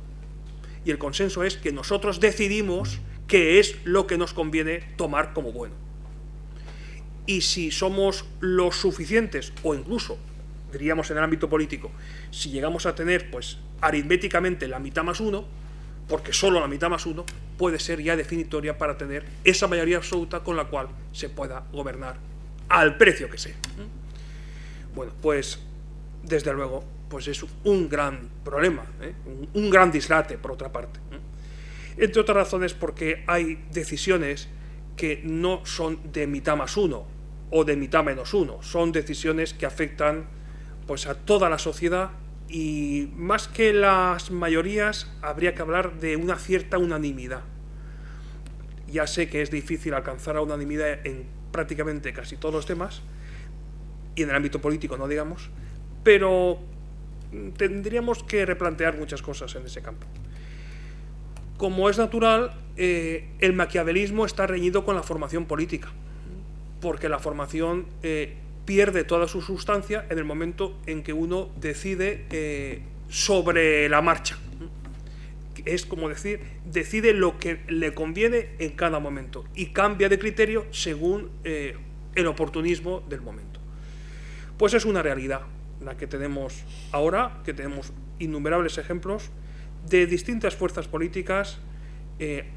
Y el consenso es que nosotros decidimos qué es lo que nos conviene tomar como bueno. Y si somos los suficientes, o incluso, diríamos en el ámbito político, si llegamos a tener pues aritméticamente la mitad más uno, porque solo la mitad más uno puede ser ya definitoria para tener esa mayoría absoluta con la cual se pueda gobernar al precio que sea. Bueno, pues desde luego pues es un gran problema, un gran dislate por otra parte. Entre otras razones porque hay decisiones que no son de mitad más uno o de mitad menos uno, son decisiones que afectan pues a toda la sociedad y más que las mayorías habría que hablar de una cierta unanimidad. Ya sé que es difícil alcanzar la unanimidad en prácticamente casi todos los temas, y en el ámbito político no digamos, pero tendríamos que replantear muchas cosas en ese campo. Como es natural, el maquiavelismo está reñido con la formación política, porque la formación pierde toda su sustancia en el momento en que uno decide sobre la marcha. Es como decir, decide lo que le conviene en cada momento y cambia de criterio según el oportunismo del momento. Pues es una realidad la que tenemos ahora, que tenemos innumerables ejemplos de distintas fuerzas políticas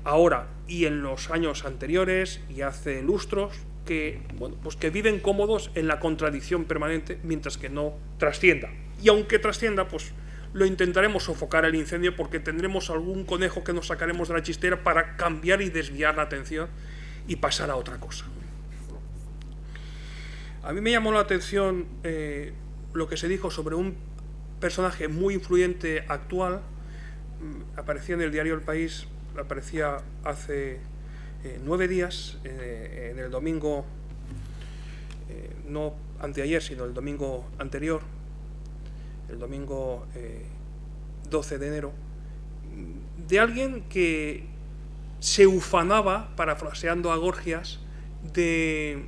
ahora y en los años anteriores y hace lustros que, bueno, pues que viven cómodos en la contradicción permanente mientras que no trascienda. Y aunque trascienda, pues lo intentaremos sofocar el incendio porque tendremos algún conejo que nos sacaremos de la chistera para cambiar y desviar la atención y pasar a otra cosa. A mí me llamó la atención lo que se dijo sobre un personaje muy influyente actual. Aparecía en el diario El País, aparecía hace 9 días, en el domingo, no anteayer, sino el domingo anterior, el domingo 12 de enero, de alguien que se ufanaba, parafraseando a Gorgias, de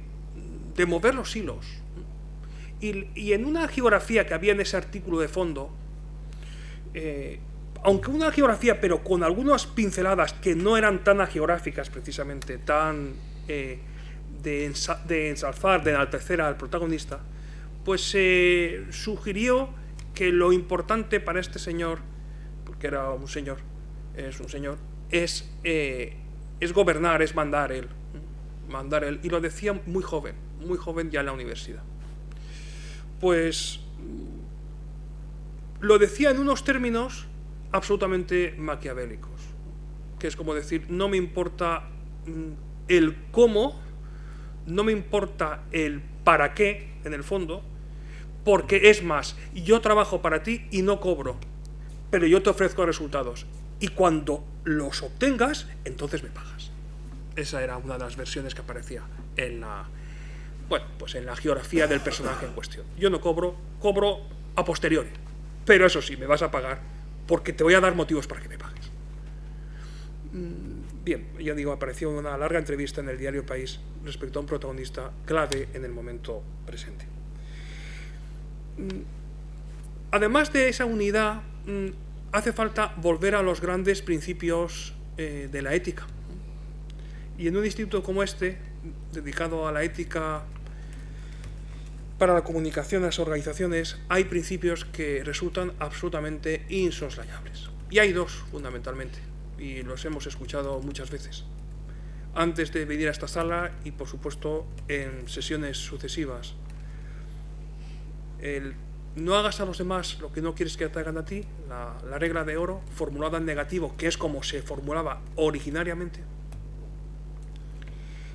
mover los hilos. Y en una geografía que había en ese artículo de fondo, aunque una geografía, pero con algunas pinceladas que no eran tan agiográficas precisamente, tan de ensalzar, de enaltecer al protagonista, pues se sugirió que lo importante para este señor, porque era un señor, es gobernar, es mandar él, y lo decía muy joven ya en la universidad. Pues lo decía en unos términos absolutamente maquiavélicos, que es como decir, no me importa el cómo, no me importa el para qué, en el fondo, porque es más, yo trabajo para ti y no cobro, pero yo te ofrezco resultados, y cuando los obtengas, entonces me pagas. Esa era una de las versiones que aparecía en la, bueno, pues en la geografía del personaje en cuestión. Yo no cobro, cobro a posteriori, pero eso sí, me vas a pagar porque te voy a dar motivos para que me pagues. Bien, ya digo, apareció una larga entrevista en el diario País respecto a un protagonista clave en el momento presente. Además de esa unidad, hace falta volver a los grandes principios de la ética. Y en un instituto como este, dedicado a la ética para la comunicación de las organizaciones, hay principios que resultan absolutamente insoslayables. Y hay dos, fundamentalmente, y los hemos escuchado muchas veces, antes de venir a esta sala y, por supuesto, en sesiones sucesivas. El no hagas a los demás lo que no quieres que te hagan a ti, la regla de oro, formulada en negativo, que es como se formulaba originariamente.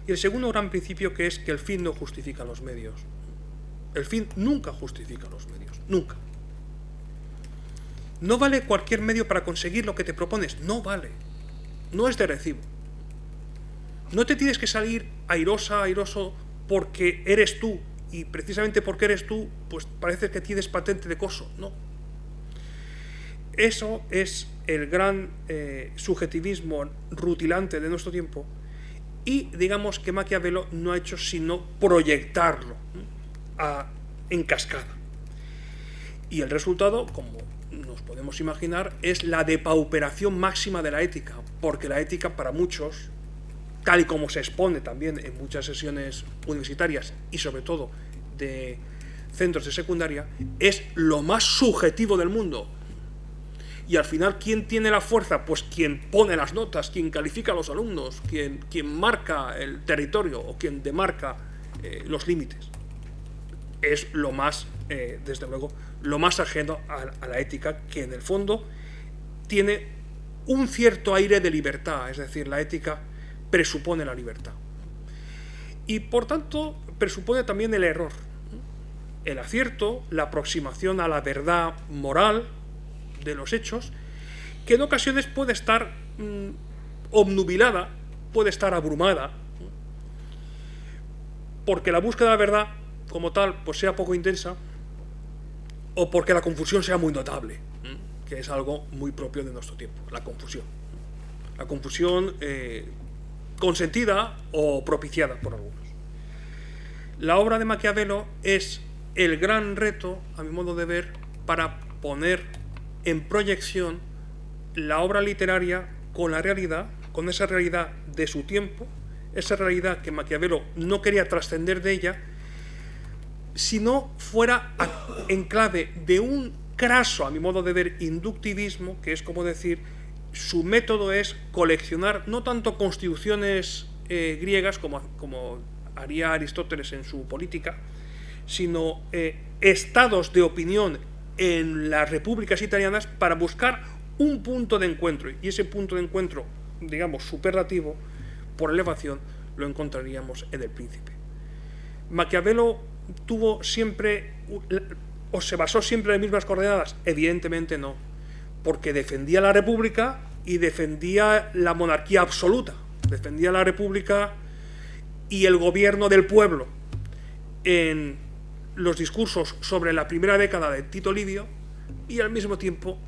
Y el segundo gran principio, que es que el fin no justifica los medios. El fin nunca justifica los medios, nunca. No vale cualquier medio para conseguir lo que te propones, no vale. No es de recibo. No te tienes que salir airoso porque eres tú, y precisamente porque eres tú, pues parece que tienes patente de coso, no. Eso es el gran subjetivismo rutilante de nuestro tiempo, y digamos que Maquiavelo no ha hecho sino proyectarlo en cascada. Y el resultado, como nos podemos imaginar, es la depauperación máxima de la ética, porque la ética para muchos, tal y como se expone también en muchas sesiones universitarias y sobre todo de centros de secundaria, es lo más subjetivo del mundo. Y al final, ¿quién tiene la fuerza? Pues quien pone las notas, quien califica a los alumnos, quien marca el territorio o quien demarca los límites. Es lo más, desde luego, lo más ajeno a la ética, que en el fondo tiene un cierto aire de libertad, es decir, la ética presupone la libertad. Y por tanto, presupone también el error, el acierto, la aproximación a la verdad moral de los hechos, que en ocasiones puede estar obnubilada puede estar abrumada porque la búsqueda de la verdad como tal pues sea poco intensa, o porque la confusión sea muy notable, que es algo muy propio de nuestro tiempo, la confusión. La confusión consentida o propiciada por algunos. La obra de Maquiavelo es el gran reto, a mi modo de ver, para poner en proyección la obra literaria con la realidad, con esa realidad de su tiempo, esa realidad que Maquiavelo no quería trascender de ella, sino fuera en clave de un craso, a mi modo de ver, inductivismo, que es como decir, su método es coleccionar no tanto constituciones griegas como haría Aristóteles en su Política, sino estados de opinión en las repúblicas italianas para buscar un punto de encuentro, y ese punto de encuentro, digamos, superlativo, por elevación, lo encontraríamos en El Príncipe. Maquiavelo tuvo siempre, o se basó siempre en las mismas coordenadas, evidentemente no, porque defendía la república y defendía la monarquía absoluta, defendía la república y el gobierno del pueblo en los discursos sobre la primera década de Tito Livio, y al mismo tiempo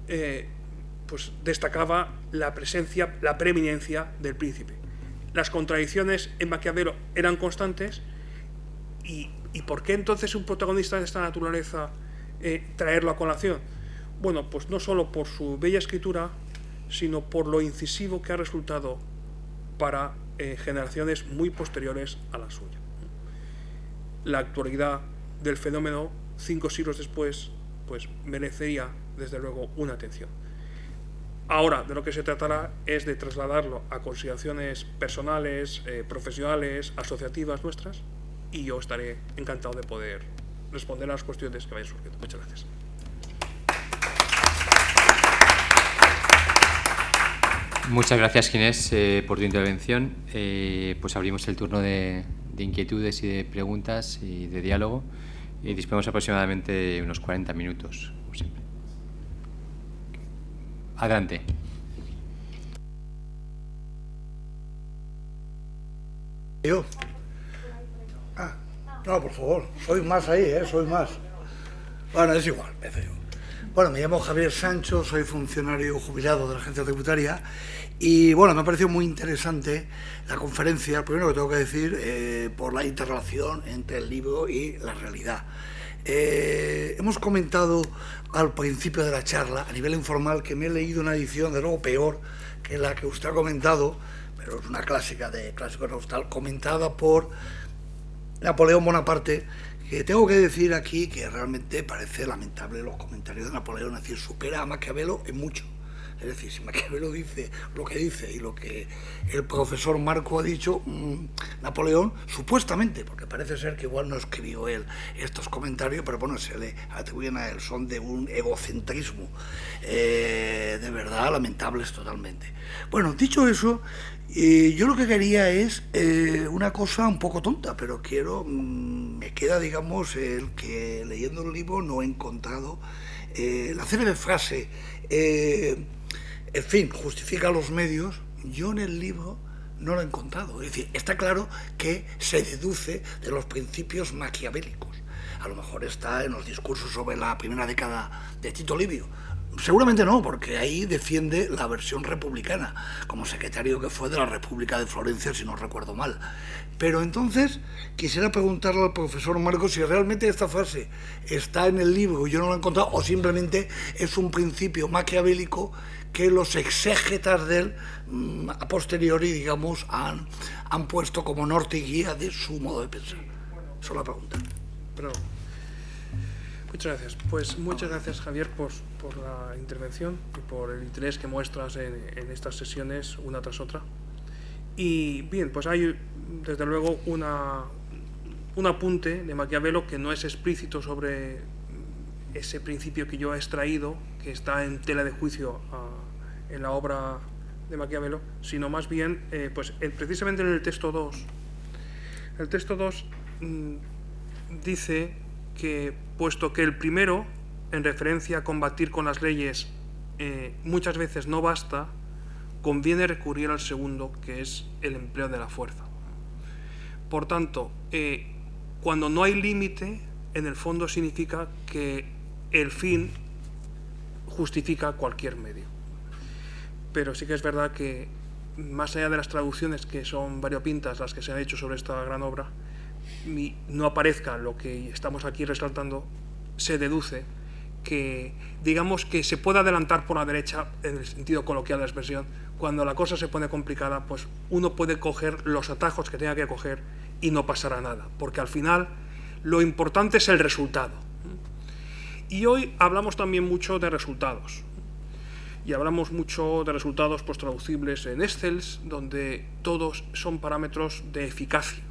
pues destacaba la presencia, la preeminencia del príncipe. Las contradicciones en Maquiavelo eran constantes, y ¿por qué entonces un protagonista de esta naturaleza traerlo a colación? Bueno, pues no solo por su bella escritura, sino por lo incisivo que ha resultado para generaciones muy posteriores a la suya. La actualidad del fenómeno, 5 siglos después, pues merecería desde luego una atención. Ahora, de lo que se tratará es de trasladarlo a consideraciones personales, profesionales, asociativas nuestras, y yo estaré encantado de poder responder a las cuestiones que vayan surgiendo. Muchas gracias. Muchas gracias, Ginés, por tu intervención. Pues abrimos el turno de inquietudes y de preguntas y de diálogo, y disponemos aproximadamente de unos 40 minutos, como siempre. Adelante. ¿Yo? No, por favor, soy más ahí, soy más. Bueno, es igual, empiezo yo. Bueno, me llamo Javier Sancho, soy funcionario jubilado de la Agencia Tributaria, y bueno, me ha parecido muy interesante la conferencia, primero que tengo que decir, por la interrelación entre el libro y la realidad. Hemos comentado al principio de la charla, a nivel informal, que me he leído una edición de luego peor que la que usted ha comentado, pero es una clásica de Clásico Nostal, comentada por Napoleón Bonaparte, que tengo que decir aquí que realmente parece lamentable los comentarios de Napoleón, es decir, supera a Maquiavelo en mucho. Es decir, si Maquiavelo dice lo que dice y lo que el profesor Marco ha dicho, Napoleón, supuestamente, porque parece ser que igual no escribió él estos comentarios, pero bueno, se le atribuyen a él, son de un egocentrismo de verdad lamentables totalmente. Bueno, dicho eso, yo lo que quería es una cosa un poco tonta, pero me queda, digamos, el que leyendo el libro no he encontrado la célebre frase, en fin, justifica los medios. Yo en el libro no lo he encontrado. Es decir, está claro que se deduce de los principios maquiavélicos. A lo mejor está en los discursos sobre la primera década de Tito Livio. Seguramente no, porque ahí defiende la versión republicana, como secretario que fue de la República de Florencia, si no recuerdo mal. Pero entonces quisiera preguntarle al profesor Marcos si realmente esta frase está en el libro y yo no lo he encontrado, o simplemente es un principio maquiavélico que los exégetas de él a posteriori, digamos, han puesto como norte y guía de su modo de pensar. Esa es la pregunta. Pero, muchas gracias. Pues muchas gracias, Javier, por la intervención y por el interés que muestras en estas sesiones una tras otra. Y bien, pues hay desde luego un apunte de Maquiavelo que no es explícito sobre ese principio que yo he extraído, que está en tela de juicio en la obra de Maquiavelo, sino más bien pues precisamente en el texto 2. El texto 2 dice que, puesto que el primero, en referencia a combatir con las leyes, muchas veces no basta, conviene recurrir al segundo, que es el empleo de la fuerza. Por tanto, cuando no hay límite, en el fondo significa que el fin justifica cualquier medio. Pero sí que es verdad que, más allá de las traducciones que son variopintas las que se han hecho sobre esta gran obra, no aparezca lo que estamos aquí resaltando, se deduce que, digamos, que se puede adelantar por la derecha, en el sentido coloquial de la expresión. Cuando la cosa se pone complicada, pues uno puede coger los atajos que tenga que coger y no pasará nada, porque al final lo importante es el resultado. Y hoy hablamos también mucho de resultados, y hablamos mucho de resultados pues traducibles en Excel, donde todos son parámetros de eficacia,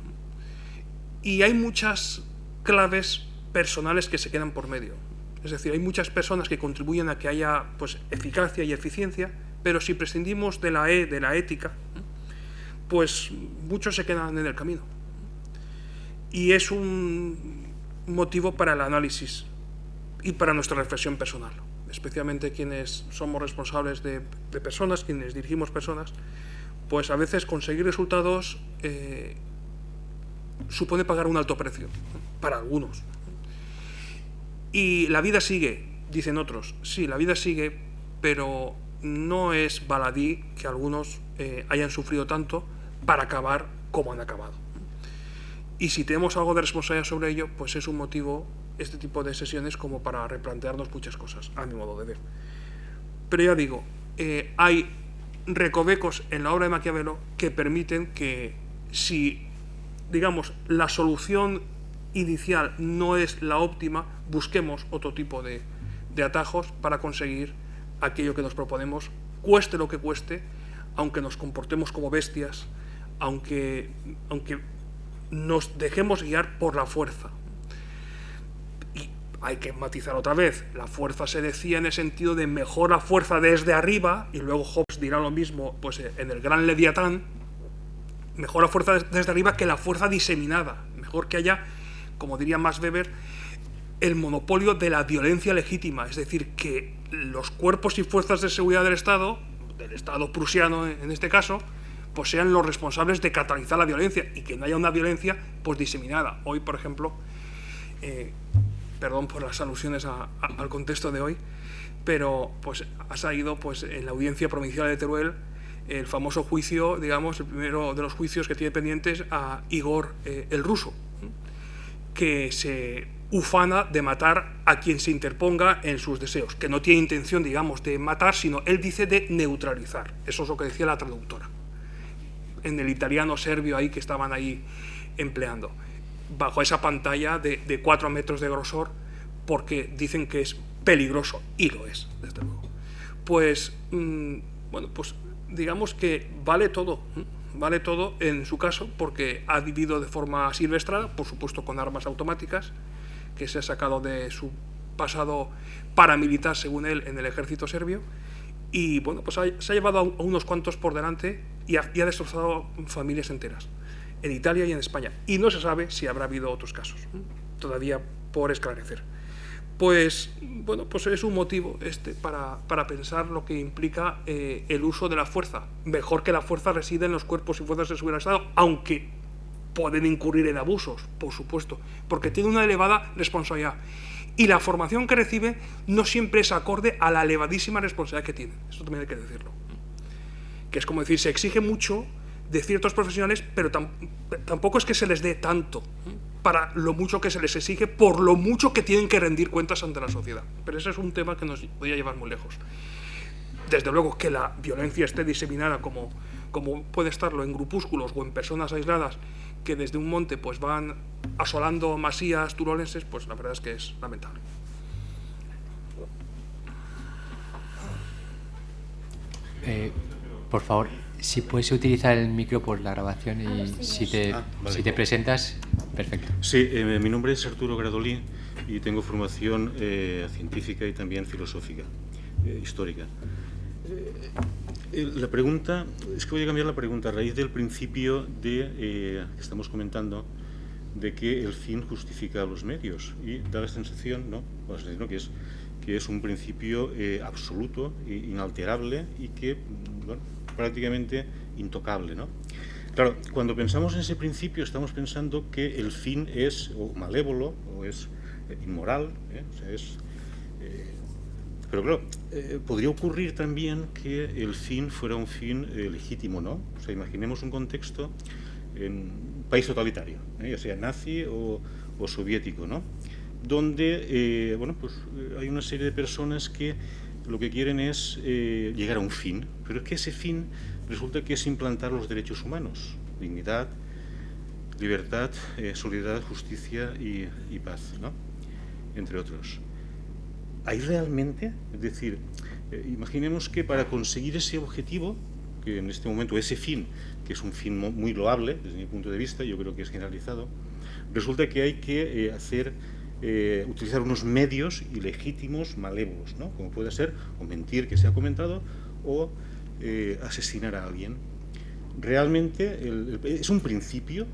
y hay muchas claves personales que se quedan por medio. Es decir, hay muchas personas que contribuyen a que haya pues eficacia y eficiencia, pero si prescindimos de la de la ética, pues muchos se quedan en el camino. Y es un motivo para el análisis y para nuestra reflexión personal, especialmente quienes somos responsables de personas, quienes dirigimos personas, pues a veces conseguir resultados supone pagar un alto precio, para algunos. Y la vida sigue, dicen otros. Sí, la vida sigue, pero no es baladí que algunos hayan sufrido tanto para acabar como han acabado. Y si tenemos algo de responsabilidad sobre ello, pues es un motivo, este tipo de sesiones, como para replantearnos muchas cosas, a mi modo de ver. Pero ya digo, hay recovecos en la obra de Maquiavelo que permiten que, si, digamos, la solución inicial no es la óptima, busquemos otro tipo de atajos para conseguir aquello que nos proponemos, cueste lo que cueste, aunque nos comportemos como bestias, aunque nos dejemos guiar por la fuerza. Y hay que matizar otra vez, la fuerza se decía en el sentido de mejor la fuerza desde arriba, y luego Hobbes dirá lo mismo pues en el Gran Leviatán, mejor la fuerza desde arriba que la fuerza diseminada, mejor que haya, como diría Max Weber, el monopolio de la violencia legítima, es decir, que los cuerpos y fuerzas de seguridad del Estado prusiano en este caso, pues sean los responsables de catalizar la violencia y que no haya una violencia pues diseminada. Hoy, por ejemplo, perdón por las alusiones al contexto de hoy, pero pues ha salido pues en la audiencia provincial de Teruel el famoso juicio, digamos, el primero de los juicios que tiene pendientes a Igor el ruso, que se ufana de matar a quien se interponga en sus deseos, que no tiene intención, digamos, de matar, sino él dice de neutralizar. Eso es lo que decía la traductora, en el italiano serbio ahí que estaban ahí empleando, bajo esa pantalla de 4 metros de grosor, porque dicen que es peligroso, y lo es, desde luego. Pues, bueno, pues digamos que vale todo en su caso, porque ha vivido de forma silvestrada, por supuesto con armas automáticas, que se ha sacado de su pasado paramilitar, según él, en el ejército serbio, y bueno, pues se ha llevado a unos cuantos por delante y ha destrozado familias enteras, en Italia y en España, y no se sabe si habrá habido otros casos, todavía por esclarecer. Pues bueno, pues es un motivo para pensar lo que implica el uso de la fuerza. Mejor que la fuerza reside en los cuerpos y fuerzas de seguridad del Estado, aunque pueden incurrir en abusos, por supuesto, porque tiene una elevada responsabilidad. Y la formación que recibe no siempre es acorde a la elevadísima responsabilidad que tiene. Eso también hay que decirlo. Que es como decir, se exige mucho de ciertos profesionales, pero tampoco es que se les dé tanto para lo mucho que se les exige, por lo mucho que tienen que rendir cuentas ante la sociedad. Pero ese es un tema que nos podría llevar muy lejos. Desde luego que la violencia esté diseminada como puede estarlo en grupúsculos o en personas aisladas que desde un monte pues van asolando masías turolenses, pues la verdad es que es lamentable. Por favor, si puedes utilizar el micro por la grabación y si te presentas, perfecto. Sí, mi nombre es Arturo Gradolí y tengo formación científica y también filosófica, histórica. La pregunta, es que voy a cambiar la pregunta a raíz del principio que estamos comentando, de que el fin justifica los medios, y da la sensación, ¿no? Que es un principio absoluto, inalterable, y que, bueno, prácticamente intocable, ¿no? Claro, cuando pensamos en ese principio estamos pensando que el fin es o malévolo o es inmoral, o sea, pero claro, podría ocurrir también que el fin fuera un fin legítimo, ¿no? O sea, imaginemos un contexto en un país totalitario, ya sea nazi o soviético, ¿no? Donde bueno, pues, hay una serie de personas que lo que quieren es llegar a un fin, pero es que ese fin resulta que es implantar los derechos humanos, dignidad, libertad, solidaridad, justicia y paz, ¿no? Entre otros. ¿Hay realmente? Es decir, imaginemos que para conseguir ese objetivo, que en este momento ese fin, que es un fin muy loable desde mi punto de vista, yo creo que es generalizado, resulta que hay que utilizar unos medios ilegítimos, malévolos, ¿no? Como puede ser o mentir, que se ha comentado, o asesinar a alguien. Realmente es un principio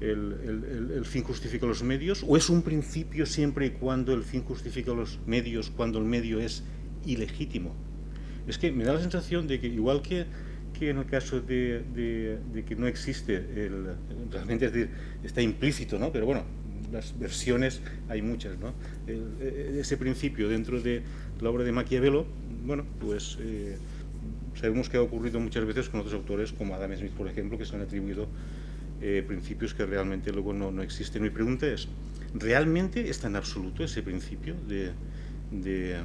el fin justifica los medios, o es un principio siempre y cuando el fin justifica los medios, cuando el medio es ilegítimo. Es que me da la sensación de que igual que en el caso de que no existe realmente, es decir, está implícito, ¿no? Pero bueno, las versiones hay muchas, ¿no? Ese principio dentro de la obra de Maquiavelo, bueno, pues sabemos que ha ocurrido muchas veces con otros autores como Adam Smith, por ejemplo, que se han atribuido principios que realmente luego no existen. Mi pregunta es, ¿realmente es tan absoluto ese principio de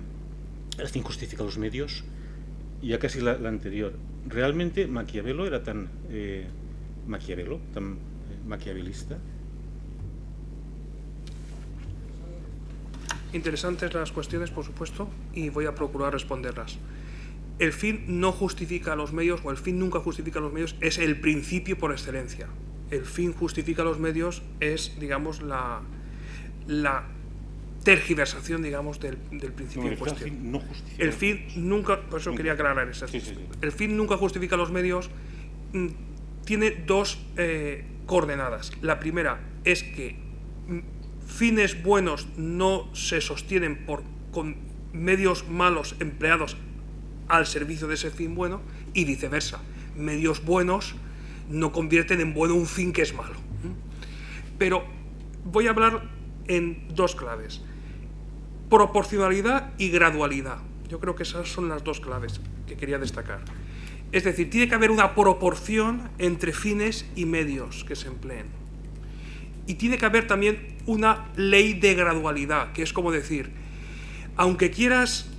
el fin justifica los medios? Y ya casi la anterior, ¿realmente Maquiavelo era tan maquiavelista? Interesantes las cuestiones, por supuesto, y voy a procurar responderlas. El fin no justifica los medios, o el fin nunca justifica los medios, es el principio por excelencia. El fin justifica los medios es, digamos, la tergiversación, digamos, del principio en cuestión. El fin no justifica. El fin nunca, por eso quería aclarar eso. Sí. El fin nunca justifica los medios. Tiene dos coordenadas. La primera es que fines buenos no se sostienen con medios malos empleados al servicio de ese fin bueno, y viceversa. Medios buenos no convierten en bueno un fin que es malo. Pero voy a hablar en dos claves: proporcionalidad y gradualidad. Yo creo que esas son las dos claves que quería destacar. Es decir, tiene que haber una proporción entre fines y medios que se empleen. Y tiene que haber también una ley de gradualidad, que es como decir, aunque quieras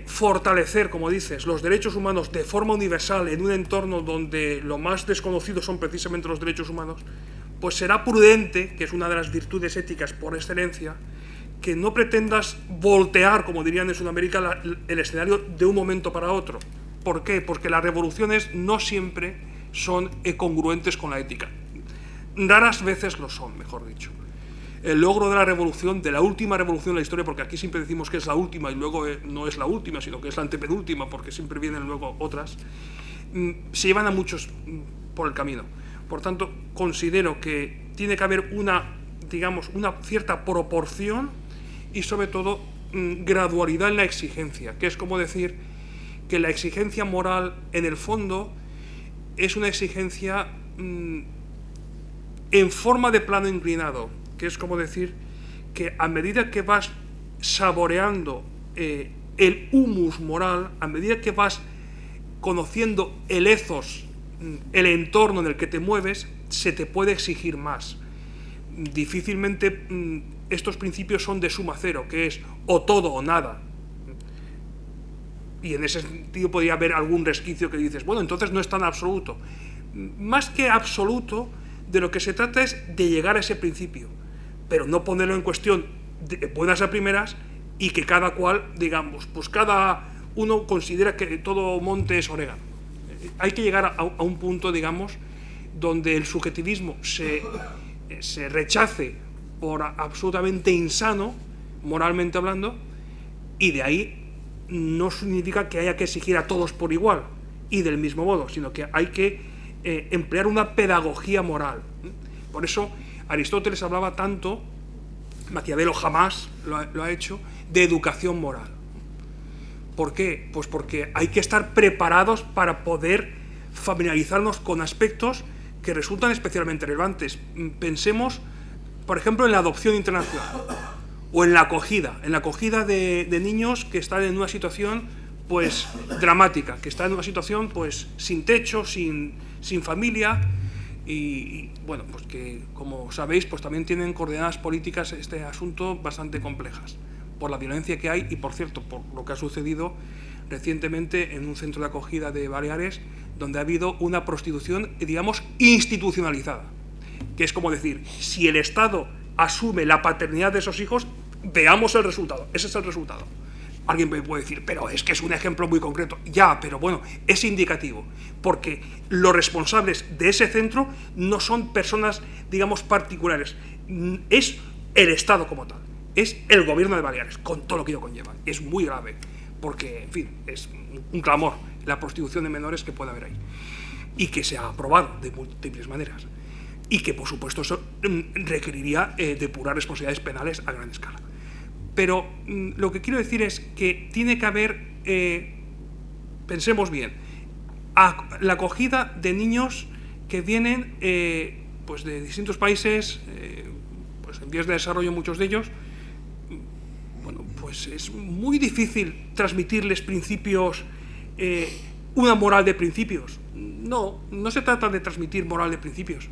fortalecer, como dices, los derechos humanos de forma universal en un entorno donde lo más desconocido son precisamente los derechos humanos, pues será prudente, que es una de las virtudes éticas por excelencia, que no pretendas voltear, como dirían en Sudamérica, el escenario de un momento para otro. ¿Por qué? Porque las revoluciones no siempre son congruentes con la ética. Raras veces lo son, mejor dicho. El logro de la revolución, de la última revolución de la historia, porque aquí siempre decimos que es la última y luego no es la última, sino que es la antepenúltima, porque siempre vienen luego otras, se llevan a muchos por el camino. Por tanto, considero que tiene que haber una cierta proporción y sobre todo gradualidad en la exigencia, que es como decir que la exigencia moral en el fondo es una exigencia en forma de plano inclinado, que es como decir que a medida que vas saboreando el humus moral, a medida que vas conociendo el ethos, el entorno en el que te mueves, se te puede exigir más. Difícilmente estos principios son de suma cero, que es o todo o nada. Y en ese sentido podría haber algún resquicio que dices, bueno, entonces no es tan absoluto. Más que absoluto, de lo que se trata es de llegar a ese principio, pero no ponerlo en cuestión de buenas a primeras y que cada cual, digamos, pues cada uno considera que todo monte es orégano. Hay que llegar a un punto, digamos, donde el subjetivismo se rechace por absolutamente insano, moralmente hablando, y de ahí no significa que haya que exigir a todos por igual y del mismo modo, sino que hay que emplear una pedagogía moral. Por eso Aristóteles hablaba tanto, Maquiavelo jamás lo ha hecho, de educación moral. ¿Por qué? Pues porque hay que estar preparados para poder familiarizarnos con aspectos que resultan especialmente relevantes. Pensemos, por ejemplo, en la adopción internacional o en la acogida de niños que están en una situación pues dramática, que están en una situación pues sin techo, sin familia y bueno, pues que como sabéis pues también tienen coordenadas políticas este asunto bastante complejas por la violencia que hay y, por cierto, por lo que ha sucedido recientemente en un centro de acogida de Baleares, donde ha habido una prostitución, digamos, institucionalizada. Que es como decir, si el Estado asume la paternidad de esos hijos, veamos el resultado. Ese es el resultado. Alguien me puede decir, pero es que es un ejemplo muy concreto. Ya, pero bueno, es indicativo. Porque los responsables de ese centro no son personas, digamos, particulares. Es el Estado como tal. Es el gobierno de Baleares, con todo lo que ello conlleva. Es muy grave, porque, en fin, es un clamor la prostitución de menores que puede haber ahí. Y que se ha aprobado de múltiples maneras. Y que, por supuesto, eso requeriría depurar responsabilidades penales a gran escala. Pero lo que quiero decir es que tiene que haber, pensemos bien, la acogida de niños que vienen pues de distintos países, pues en vías de desarrollo muchos de ellos. Bueno, pues es muy difícil transmitirles principios, una moral de principios. No se trata de transmitir moral de principios.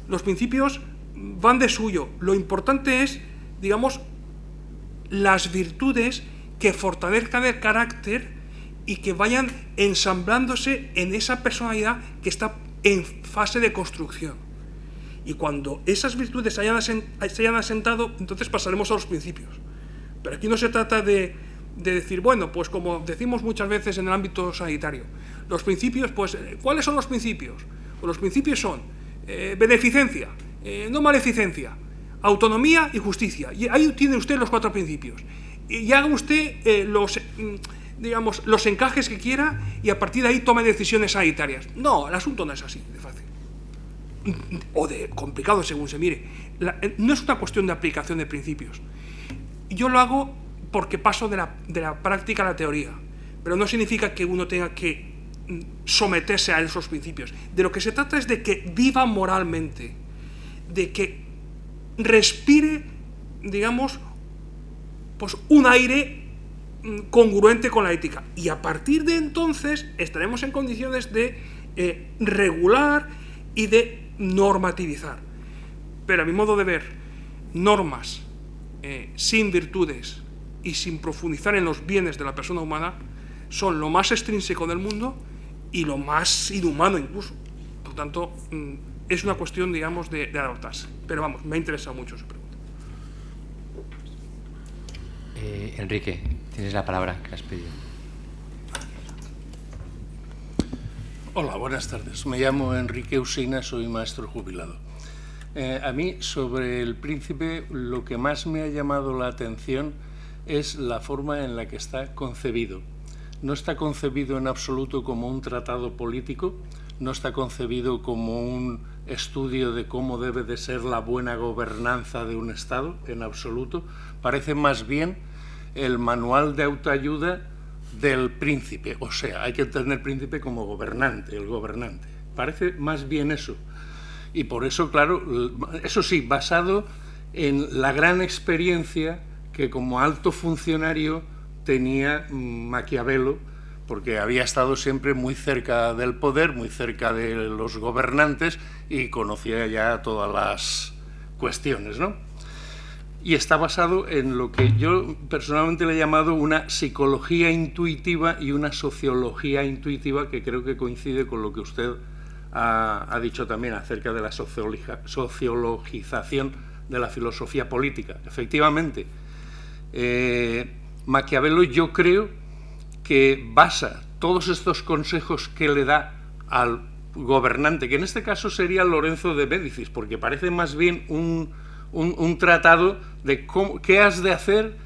Los principios van de suyo. Lo importante es, digamos, las virtudes que fortalezcan el carácter y que vayan ensamblándose en esa personalidad que está en fase de construcción. Y cuando esas virtudes se hayan asentado, entonces pasaremos a los principios. Pero aquí no se trata de decir, bueno, pues como decimos muchas veces en el ámbito sanitario, los principios, pues, ¿cuáles son los principios? Pues los principios son beneficencia, no maleficencia, autonomía y justicia. Y ahí tiene usted los 4 principios. Y haga usted los encajes que quiera y a partir de ahí tome decisiones sanitarias. No, el asunto no es así de fácil. O de complicado según se mire. No es una cuestión de aplicación de principios. Yo lo hago porque paso de la práctica a la teoría, pero no significa que uno tenga que someterse a esos principios. De lo que se trata es de que viva moralmente, de que respire, digamos, pues un aire congruente con la ética. Y a partir de entonces estaremos en condiciones de regular y de normativizar. Pero a mi modo de ver, normas sin virtudes y sin profundizar en los bienes de la persona humana son lo más extrínseco del mundo y lo más inhumano incluso. Por tanto, es una cuestión, digamos, de adaptarse. Pero vamos, me ha interesado mucho su pregunta. Enrique, tienes la palabra que has pedido. Hola, buenas tardes. Me llamo Enrique Usina, soy maestro jubilado. A mí, sobre el príncipe, lo que más me ha llamado la atención es la forma en la que está concebido. No está concebido en absoluto como un tratado político, no está concebido como un estudio de cómo debe de ser la buena gobernanza de un Estado, en absoluto. Parece más bien el manual de autoayuda del príncipe. O sea, hay que tener príncipe como gobernante, el gobernante. Parece más bien eso. Y por eso, claro, eso sí, basado en la gran experiencia que como alto funcionario tenía Maquiavelo, porque había estado siempre muy cerca del poder, muy cerca de los gobernantes y conocía ya todas las cuestiones, ¿no? Y está basado en lo que yo personalmente le he llamado una psicología intuitiva y una sociología intuitiva, que creo que coincide con lo que usted ha dicho también acerca de la sociologización de la filosofía política. Efectivamente, Maquiavelo, yo creo que basa todos estos consejos que le da al gobernante, que en este caso sería Lorenzo de Médicis, porque parece más bien un tratado de qué ha de hacer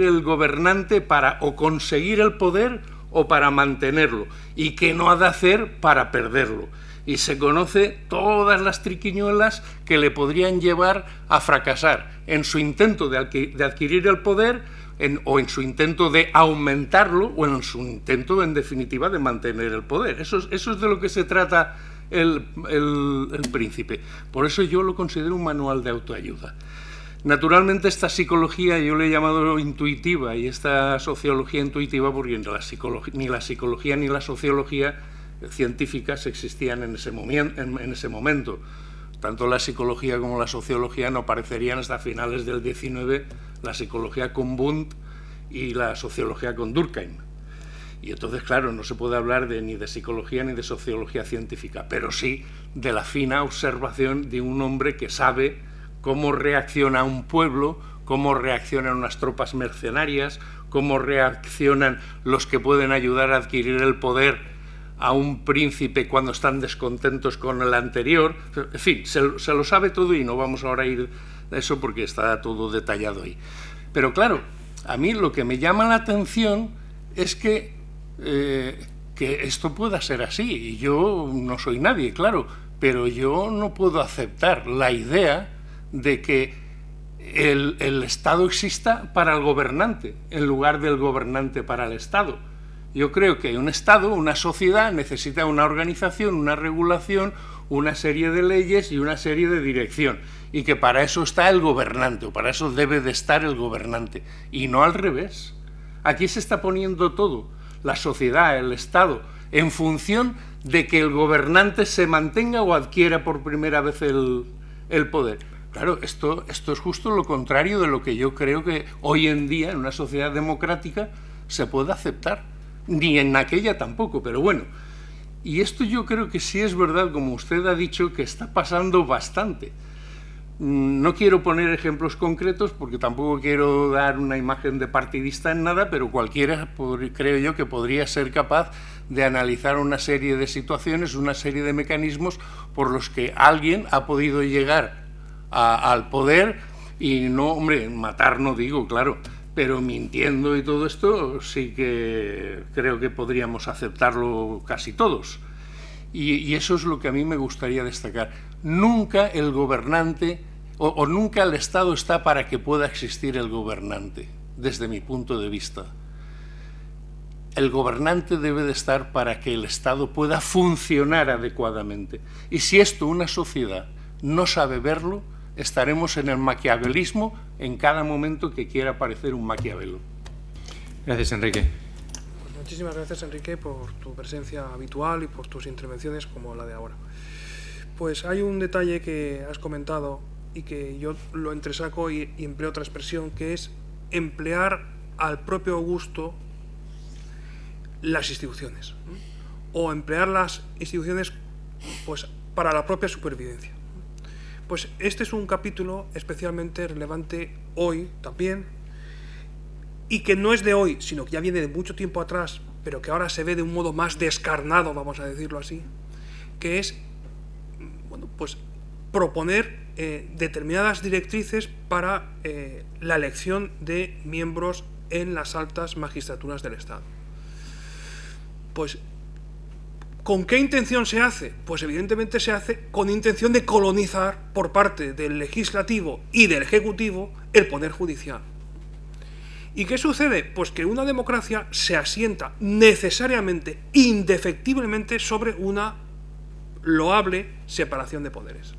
el gobernante para o conseguir el poder o para mantenerlo, y qué no ha de hacer para perderlo. Y se conoce todas las triquiñuelas que le podrían llevar a fracasar en su intento de adquirir el poder o en su intento de aumentarlo, o en su intento, en definitiva, de mantener el poder. Eso es de lo que se trata el Príncipe. Por eso yo lo considero un manual de autoayuda. Naturalmente, esta psicología yo le he llamado intuitiva, y esta sociología intuitiva, porque ni la psicología ni la sociología científicas existían en ese momento. Tanto la psicología como la sociología no aparecerían hasta finales del XIX, la psicología con Wundt y la sociología con Durkheim. Y entonces, claro, no se puede hablar ni de psicología ni de sociología científica, pero sí de la fina observación de un hombre que sabe cómo reacciona un pueblo, cómo reaccionan unas tropas mercenarias, cómo reaccionan los que pueden ayudar a adquirir el poder a un príncipe cuando están descontentos con el anterior. En fin, se lo sabe todo, y no vamos ahora a ir a eso porque está todo detallado ahí. Pero claro, a mí lo que me llama la atención es que esto pueda ser así, y yo no soy nadie, claro, pero yo no puedo aceptar la idea de que el Estado exista para el gobernante, en lugar del gobernante para el Estado. Yo creo que un Estado, una sociedad, necesita una organización, una regulación, una serie de leyes y una serie de dirección, y que para eso está el gobernante, o para eso debe de estar el gobernante, y no al revés. Aquí se está poniendo todo, la sociedad, el Estado, en función de que el gobernante se mantenga o adquiera por primera vez el poder. Claro, esto es justo lo contrario de lo que yo creo que hoy en día, en una sociedad democrática, se puede aceptar. Ni en aquella tampoco, pero bueno. Y esto yo creo que sí es verdad, como usted ha dicho, que está pasando bastante. No quiero poner ejemplos concretos porque tampoco quiero dar una imagen de partidista en nada, pero cualquiera creo yo que podría ser capaz de analizar una serie de situaciones, una serie de mecanismos por los que alguien ha podido llegar al poder y no, hombre, matar no digo, claro, pero mintiendo y todo esto sí que creo que podríamos aceptarlo casi todos. Y eso es lo que a mí me gustaría destacar. Nunca el gobernante o nunca el Estado está para que pueda existir el gobernante, desde mi punto de vista. El gobernante debe de estar para que el Estado pueda funcionar adecuadamente. Y si esto una sociedad no sabe verlo, estaremos en el maquiavelismo en cada momento que quiera parecer un Maquiavelo. Gracias, Enrique. Pues muchísimas gracias, Enrique, por tu presencia habitual y por tus intervenciones como la de ahora. Pues hay un detalle que has comentado y que yo lo entresaco y empleo otra expresión, que es emplear al propio gusto las instituciones, ¿no? O emplear las instituciones pues para la propia supervivencia. Pues este es un capítulo especialmente relevante hoy también, y que no es de hoy, sino que ya viene de mucho tiempo atrás, pero que ahora se ve de un modo más descarnado, vamos a decirlo así, que es, bueno, pues proponer determinadas directrices para la elección de miembros en las altas magistraturas del Estado. Pues, ¿con qué intención se hace? Pues evidentemente se hace con intención de colonizar por parte del legislativo y del ejecutivo el poder judicial. ¿Y qué sucede? Pues que una democracia se asienta necesariamente, indefectiblemente, sobre una loable separación de poderes.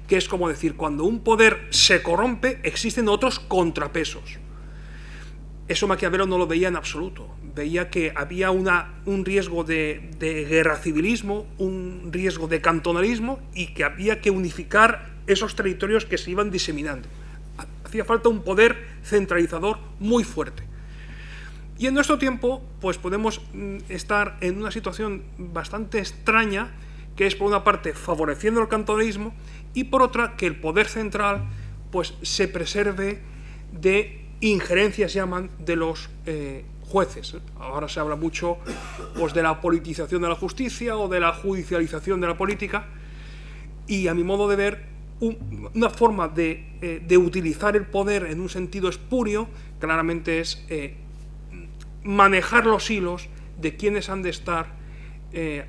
Que es como decir, cuando un poder se corrompe, existen otros contrapesos. Eso Maquiavelo no lo veía en absoluto. Veía que había un riesgo de guerra civilismo, un riesgo de cantonalismo, y que había que unificar esos territorios que se iban diseminando. Hacía falta un poder centralizador muy fuerte. Y en nuestro tiempo, pues podemos estar en una situación bastante extraña, que es por una parte favoreciendo el cantonalismo y por otra que el poder central pues se preserve de injerencias, llaman, de los jueces. Ahora se habla mucho pues de la politización de la justicia o de la judicialización de la política, y a mi modo de ver una forma de utilizar el poder en un sentido espurio claramente es manejar los hilos de quienes han de estar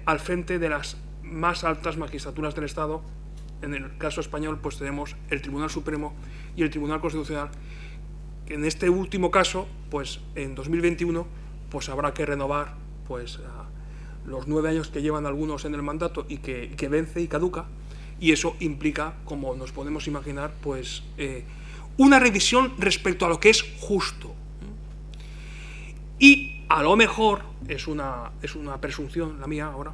al frente de las más altas magistraturas del Estado. En el caso español pues tenemos el Tribunal Supremo y el Tribunal Constitucional, en este último caso, pues en 2021, pues habrá que renovar pues los 9 años que llevan algunos en el mandato y que vence y caduca, y eso implica, como nos podemos imaginar, pues una revisión respecto a lo que es justo. Y a lo mejor, es una presunción la mía ahora,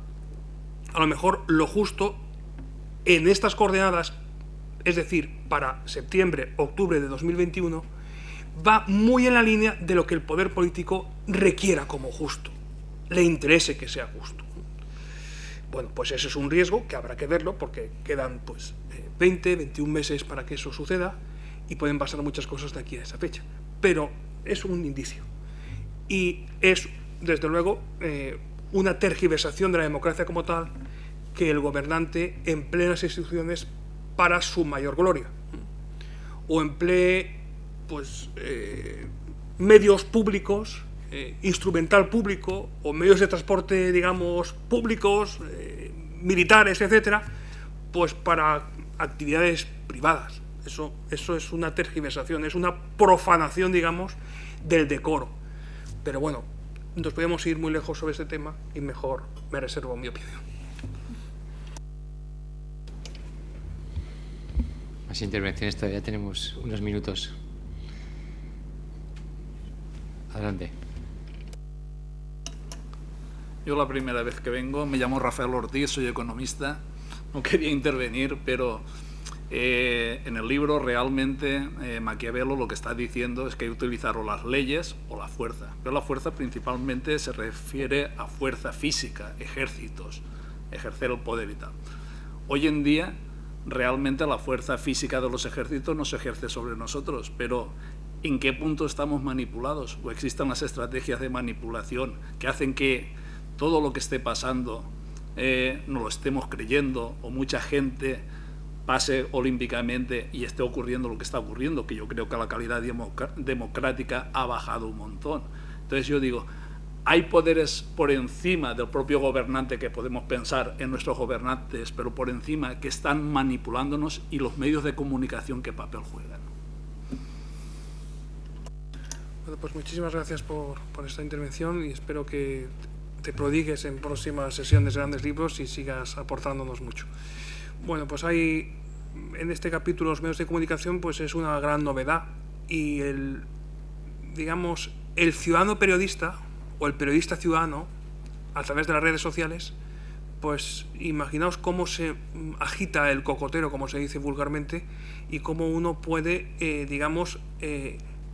a lo mejor lo justo en estas coordenadas, es decir, para septiembre, octubre de 2021, va muy en la línea de lo que el poder político requiera como justo, le interese que sea justo. Bueno, pues ese es un riesgo que habrá que verlo, porque quedan pues 20, 21 meses para que eso suceda y pueden pasar muchas cosas de aquí a esa fecha. Pero es un indicio. Y es, desde luego, una tergiversación de la democracia como tal, que el gobernante emplee las instituciones para su mayor gloria, o emplee pues medios públicos, instrumental público, o medios de transporte, digamos, públicos, militares, etcétera, pues para actividades privadas. Eso es una tergiversación, es una profanación, digamos, del decoro. Pero bueno, nos podemos ir muy lejos sobre este tema y mejor me reservo mi opinión. Más intervenciones, todavía tenemos unos minutos. Adelante. Yo la primera vez que vengo, me llamo Rafael Ortiz, soy economista, no quería intervenir, pero en el libro realmente Maquiavelo lo que está diciendo es que hay que utilizar o las leyes o la fuerza, pero la fuerza principalmente se refiere a fuerza física, ejércitos, ejercer el poder y tal. Hoy en día realmente la fuerza física de los ejércitos no se ejerce sobre nosotros, pero ¿en qué punto estamos manipulados? ¿O existen las estrategias de manipulación que hacen que todo lo que esté pasando no lo estemos creyendo, o mucha gente pase olímpicamente y esté ocurriendo lo que está ocurriendo, que yo creo que la calidad democrática ha bajado un montón? Entonces yo digo, hay poderes por encima del propio gobernante, que podemos pensar en nuestros gobernantes, pero por encima, que están manipulándonos, y los medios de comunicación, ¿qué papel juegan? Bueno, pues muchísimas gracias por esta intervención, y espero que te prodigues en próximas sesiones de Grandes Libros y sigas aportándonos mucho. Bueno, pues hay en este capítulo los medios de comunicación, pues es una gran novedad, y el ciudadano periodista, o el periodista ciudadano, a través de las redes sociales, pues imaginaos cómo se agita el cocotero, como se dice vulgarmente, y cómo uno puede,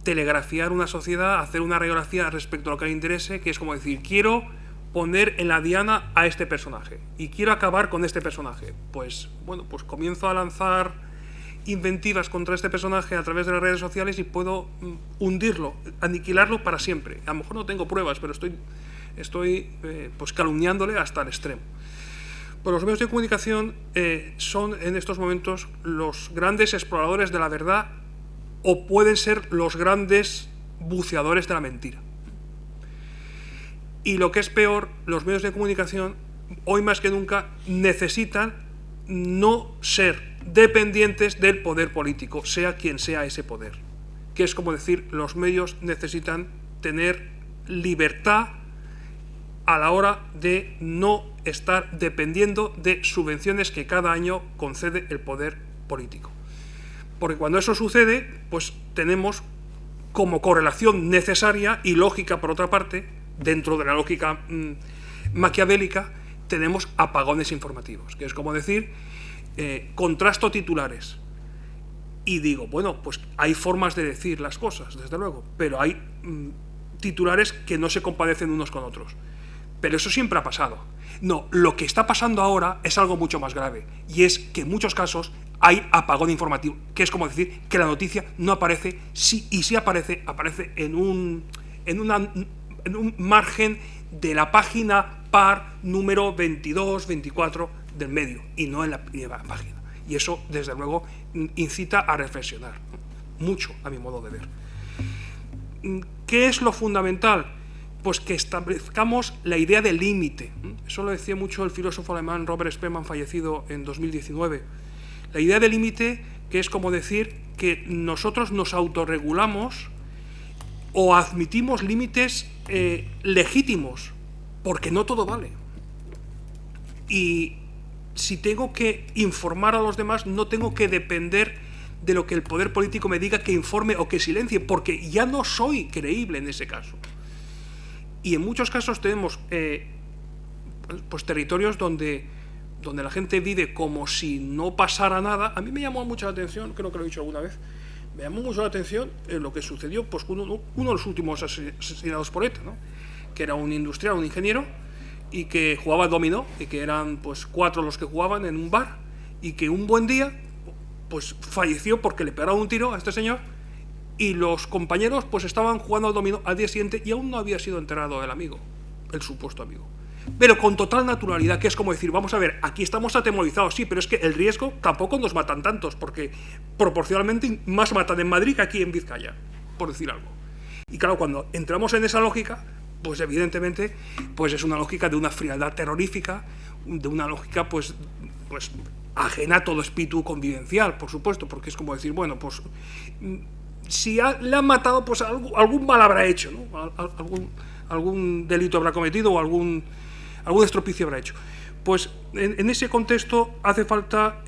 telegrafiar una sociedad, hacer una radiografía respecto a lo que le interese, que es como decir, quiero poner en la diana a este personaje y quiero acabar con este personaje. Pues bueno, pues comienzo a lanzar inventivas contra este personaje a través de las redes sociales y puedo hundirlo, aniquilarlo para siempre. A lo mejor no tengo pruebas, pero estoy pues calumniándole hasta el extremo. Pues los medios de comunicación son en estos momentos los grandes exploradores de la verdad, o pueden ser los grandes buceadores de la mentira. Y lo que es peor, los medios de comunicación, hoy más que nunca, necesitan no ser dependientes del poder político, sea quien sea ese poder. Que es como decir, los medios necesitan tener libertad a la hora de no estar dependiendo de subvenciones que cada año concede el poder político. Porque cuando eso sucede, pues tenemos como correlación necesaria y lógica, por otra parte, dentro de la lógica maquiavélica, tenemos apagones informativos, que es como decir, contrasto titulares. Y digo, bueno, pues hay formas de decir las cosas, desde luego, pero hay titulares que no se compadecen unos con otros. Pero eso siempre ha pasado. No, lo que está pasando ahora es algo mucho más grave, y es que en muchos casos hay apagón informativo, que es como decir que la noticia no aparece, y si aparece, aparece en un margen de la página par número 22, 24 del medio, y no en la primera página. Y eso, desde luego, incita a reflexionar mucho, a mi modo de ver. ¿Qué es lo fundamental? Pues que establezcamos la idea de límite. Eso lo decía mucho el filósofo alemán Robert Spemann, fallecido en 2019. La idea de límite, que es como decir que nosotros nos autorregulamos o admitimos límites legítimos, porque no todo vale. Y si tengo que informar a los demás, no tengo que depender de lo que el poder político me diga que informe o que silencie, porque ya no soy creíble en ese caso. Y en muchos casos tenemos pues territorios donde la gente vive como si no pasara nada. A mí me llamó mucho la atención, creo que lo he dicho alguna vez, me llamó mucho la atención lo que sucedió, pues uno de los últimos asesinados por ETA, ¿no? Que era un industrial, un ingeniero, y que jugaba dominó, y que eran pues 4 los que jugaban en un bar, y que un buen día pues falleció porque le pegaron un tiro a este señor, y los compañeros pues estaban jugando al dominó al día siguiente y aún no había sido enterrado el amigo, el supuesto amigo. Pero con total naturalidad, que es como decir, vamos a ver, aquí estamos atemorizados, sí, pero es que el riesgo tampoco nos matan tantos, porque proporcionalmente más matan en Madrid que aquí en Vizcaya, por decir algo. Y claro, cuando entramos en esa lógica, pues evidentemente pues es una lógica de una frialdad terrorífica, de una lógica pues ajena a todo espíritu convivencial, por supuesto, porque es como decir, bueno, pues si le han matado, pues algún mal habrá hecho, ¿no? Algún delito habrá cometido o algún estropicio habrá hecho. Pues en ese contexto hace falta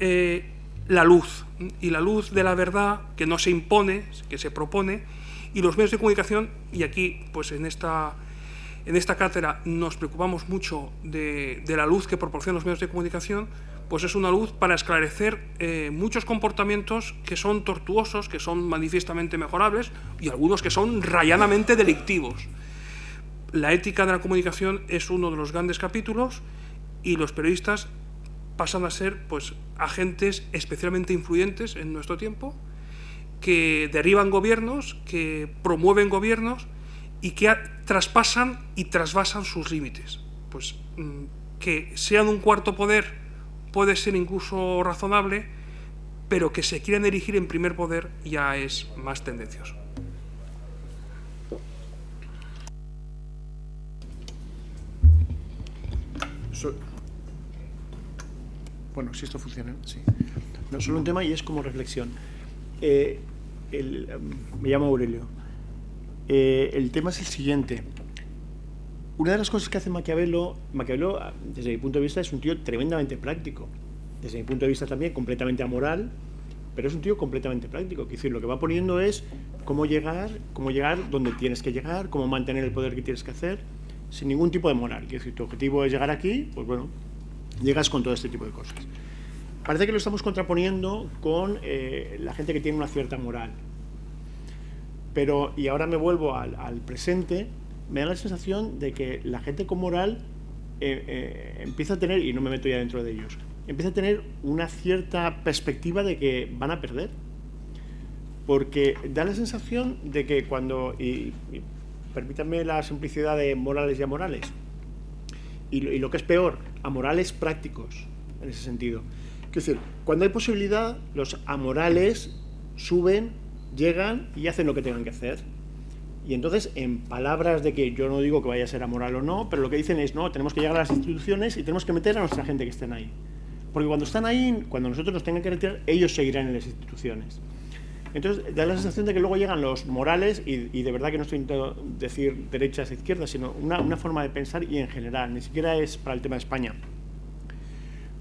la luz, y la luz de la verdad que no se impone, que se propone, y los medios de comunicación, y aquí pues en esta cátedra nos preocupamos mucho de la luz que proporcionan los medios de comunicación, pues es una luz para esclarecer muchos comportamientos que son tortuosos, que son manifiestamente mejorables, y algunos que son rayanamente delictivos. La ética de la comunicación es uno de los grandes capítulos, y los periodistas pasan a ser pues agentes especialmente influyentes en nuestro tiempo, que derriban gobiernos, que promueven gobiernos y que traspasan y trasvasan sus límites. Pues que sean un cuarto poder puede ser incluso razonable, pero que se quieran erigir en primer poder ya es más tendencioso. Bueno, si esto funciona, sí. No, solo un tema y es como reflexión. Me llamo Aurelio. El tema es el siguiente. Una de las cosas que hace Maquiavelo, desde mi punto de vista, es un tío tremendamente práctico. Desde mi punto de vista también completamente amoral, pero es un tío completamente práctico. Es decir, lo que va poniendo es cómo llegar donde tienes que llegar, cómo mantener el poder que tienes que hacer, sin ningún tipo de moral. Es decir, tu objetivo es llegar aquí, pues bueno, llegas con todo este tipo de cosas. Parece que lo estamos contraponiendo con la gente que tiene una cierta moral. Pero, y ahora me vuelvo al presente, me da la sensación de que la gente con moral empieza a tener, y no me meto ya dentro de ellos, empieza a tener una cierta perspectiva de que van a perder. Porque da la sensación de que cuando, y permítanme la simplicidad de morales y amorales, y lo que es peor, amorales prácticos, en ese sentido. Es decir, cuando hay posibilidad, los amorales suben, llegan y hacen lo que tengan que hacer. Y entonces, en palabras de que yo no digo que vaya a ser amoral o no, pero lo que dicen es, no, tenemos que llegar a las instituciones y tenemos que meter a nuestra gente que estén ahí. Porque cuando están ahí, cuando nosotros nos tengan que retirar, ellos seguirán en las instituciones. Entonces, da la sensación de que luego llegan los morales, y de verdad que no estoy intentando decir derechas e izquierdas, sino una forma de pensar y en general, ni siquiera es para el tema de España.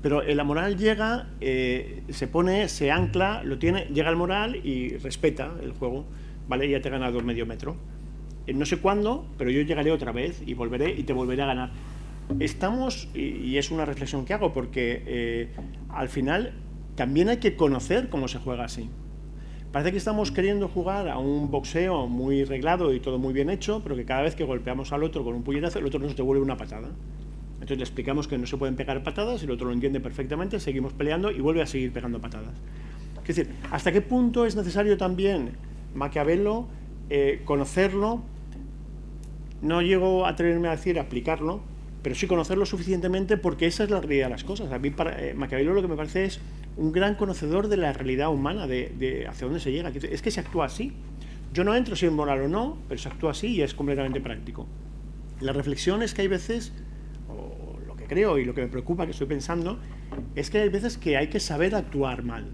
Pero la moral llega, se pone, se ancla, lo tiene, llega el moral y respeta el juego, ¿vale? Ya te he ganado medio metro. No sé cuándo, pero yo llegaré otra vez y volveré y te volveré a ganar. Estamos, y es una reflexión que hago, porque al final también hay que conocer cómo se juega así. Parece que estamos queriendo jugar a un boxeo muy reglado y todo muy bien hecho, pero que cada vez que golpeamos al otro con un puñetazo, el otro nos devuelve una patada. Entonces le explicamos que no se pueden pegar patadas, y el otro lo entiende perfectamente, seguimos peleando y vuelve a seguir pegando patadas. Es decir, ¿hasta qué punto es necesario también Maquiavelo conocerlo? No llego a atreverme a decir aplicarlo, pero sí conocerlo suficientemente, porque esa es la realidad de las cosas. A mí Maquiavelo lo que me parece es un gran conocedor de la realidad humana, de hacia dónde se llega. Es que se actúa así. Yo no entro si es moral o no, pero se actúa así y es completamente práctico. La reflexión es que hay veces, o lo que creo y lo que me preocupa, que estoy pensando, es que hay veces que hay que saber actuar mal.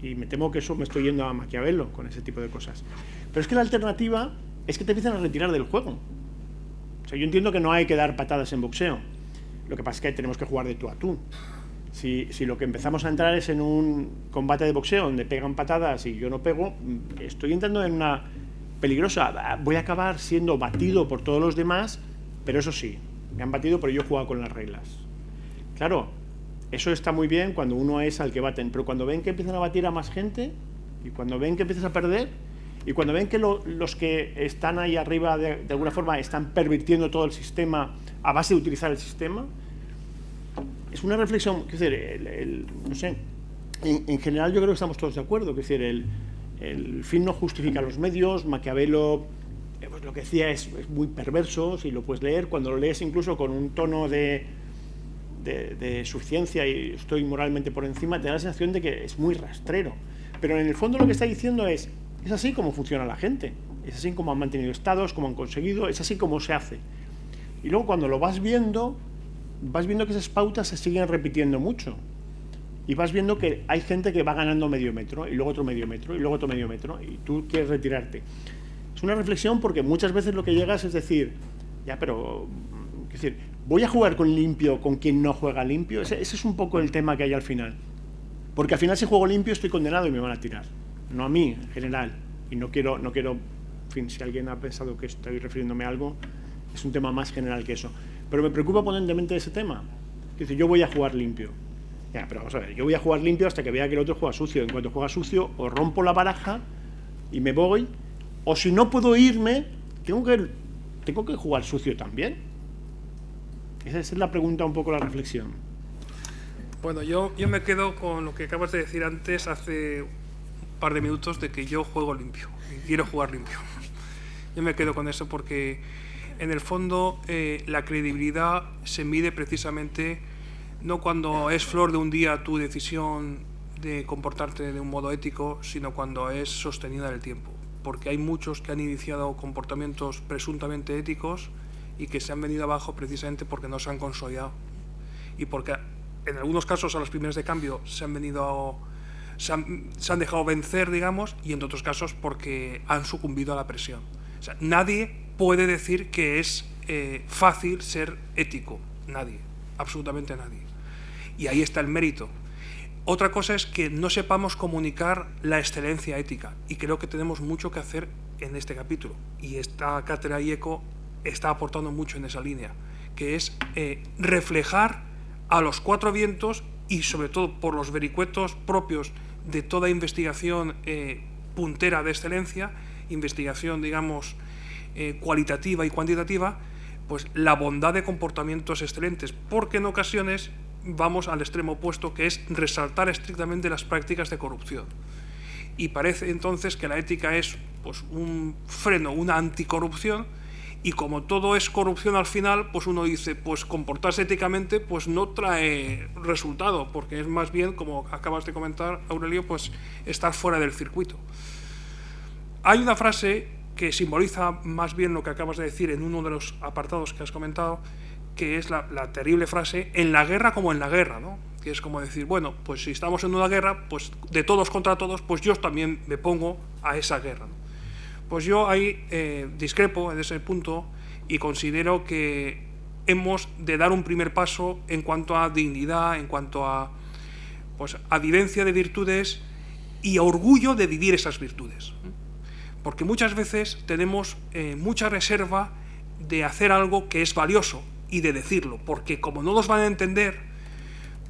Y me temo que eso me estoy yendo a Maquiavelo con ese tipo de cosas. Pero es que la alternativa es que te empiezan a retirar del juego. O sea, yo entiendo que no hay que dar patadas en boxeo. Lo que pasa es que tenemos que jugar de tú a tú. Si lo que empezamos a entrar es en un combate de boxeo donde pegan patadas y yo no pego, estoy entrando en una peligrosa. Voy a acabar siendo batido por todos los demás, pero eso sí, me han batido, pero yo he jugado con las reglas. Claro, eso está muy bien cuando uno es al que baten, pero cuando ven que empiezan a batir a más gente y cuando ven que empiezas a perder y cuando ven que los que están ahí arriba de alguna forma están pervirtiendo todo el sistema a base de utilizar el sistema, es una reflexión, quiero decir, no sé, en general yo creo que estamos todos de acuerdo, quiero decir, el fin no justifica los medios. Maquiavelo, pues lo que decía es muy perverso, si lo puedes leer, cuando lo lees incluso con un tono de suficiencia y estoy moralmente por encima, te da la sensación de que es muy rastrero, pero en el fondo lo que está diciendo es así como funciona la gente, es así como han mantenido estados, como han conseguido, es así como se hace. Y luego cuando lo vas viendo que esas pautas se siguen repitiendo mucho. Y vas viendo que hay gente que va ganando medio metro, y luego otro medio metro, y luego otro medio metro, y tú quieres retirarte. Es una reflexión porque muchas veces lo que llegas es decir, ya, pero, es decir, ¿voy a jugar con limpio con quien no juega limpio? Ese es un poco el tema que hay al final. Porque al final si juego limpio estoy condenado y me van a tirar. No a mí, en general. Y no quiero, en fin, si alguien ha pensado que estoy refiriéndome a algo, es un tema más general que eso. Pero me preocupa potentemente ese tema. Es decir, yo voy a jugar limpio. Ya, pero vamos a ver, yo voy a jugar limpio hasta que vea que el otro juega sucio. En cuanto juega sucio, o rompo la baraja y me voy, o si no puedo irme, tengo que jugar sucio también. Esa es la pregunta, un poco la reflexión. Bueno, yo me quedo con lo que acabas de decir antes, hace un par de minutos, de que yo juego limpio, y quiero jugar limpio. Yo me quedo con eso porque, en el fondo, la credibilidad se mide precisamente no cuando es flor de un día tu decisión de comportarte de un modo ético, sino cuando es sostenida en el tiempo. Porque hay muchos que han iniciado comportamientos presuntamente éticos y que se han venido abajo precisamente porque no se han consolidado. Y porque en algunos casos a los primeros de cambio se han dejado vencer, digamos, y en otros casos porque han sucumbido a la presión. O sea, nadie puede decir que es fácil ser ético. Nadie, absolutamente nadie. Y ahí está el mérito. Otra cosa es que no sepamos comunicar la excelencia ética, y creo que tenemos mucho que hacer en este capítulo, y esta cátedra IECO está aportando mucho en esa línea, que es reflejar a los cuatro vientos, y sobre todo por los vericuetos propios de toda investigación puntera de excelencia, investigación, digamos, cualitativa y cuantitativa, pues la bondad de comportamientos excelentes, porque en ocasiones vamos al extremo opuesto, que es resaltar estrictamente las prácticas de corrupción. Y parece entonces que la ética es pues un freno, una anticorrupción, y como todo es corrupción al final, pues uno dice, pues comportarse éticamente pues no trae resultado, porque es más bien, como acabas de comentar, Aurelio, pues estar fuera del circuito. Hay una frase que simboliza más bien lo que acabas de decir en uno de los apartados que has comentado, que es la terrible frase, en la guerra como en la guerra, ¿no? Que es como decir, bueno, pues si estamos en una guerra, pues de todos contra todos, pues yo también me pongo a esa guerra, ¿no? Pues yo ahí discrepo en ese punto y considero que hemos de dar un primer paso en cuanto a dignidad, en cuanto a, pues, a vivencia de virtudes y a orgullo de vivir esas virtudes. Porque muchas veces tenemos mucha reserva de hacer algo que es valioso y de decirlo, porque como no nos van a entender,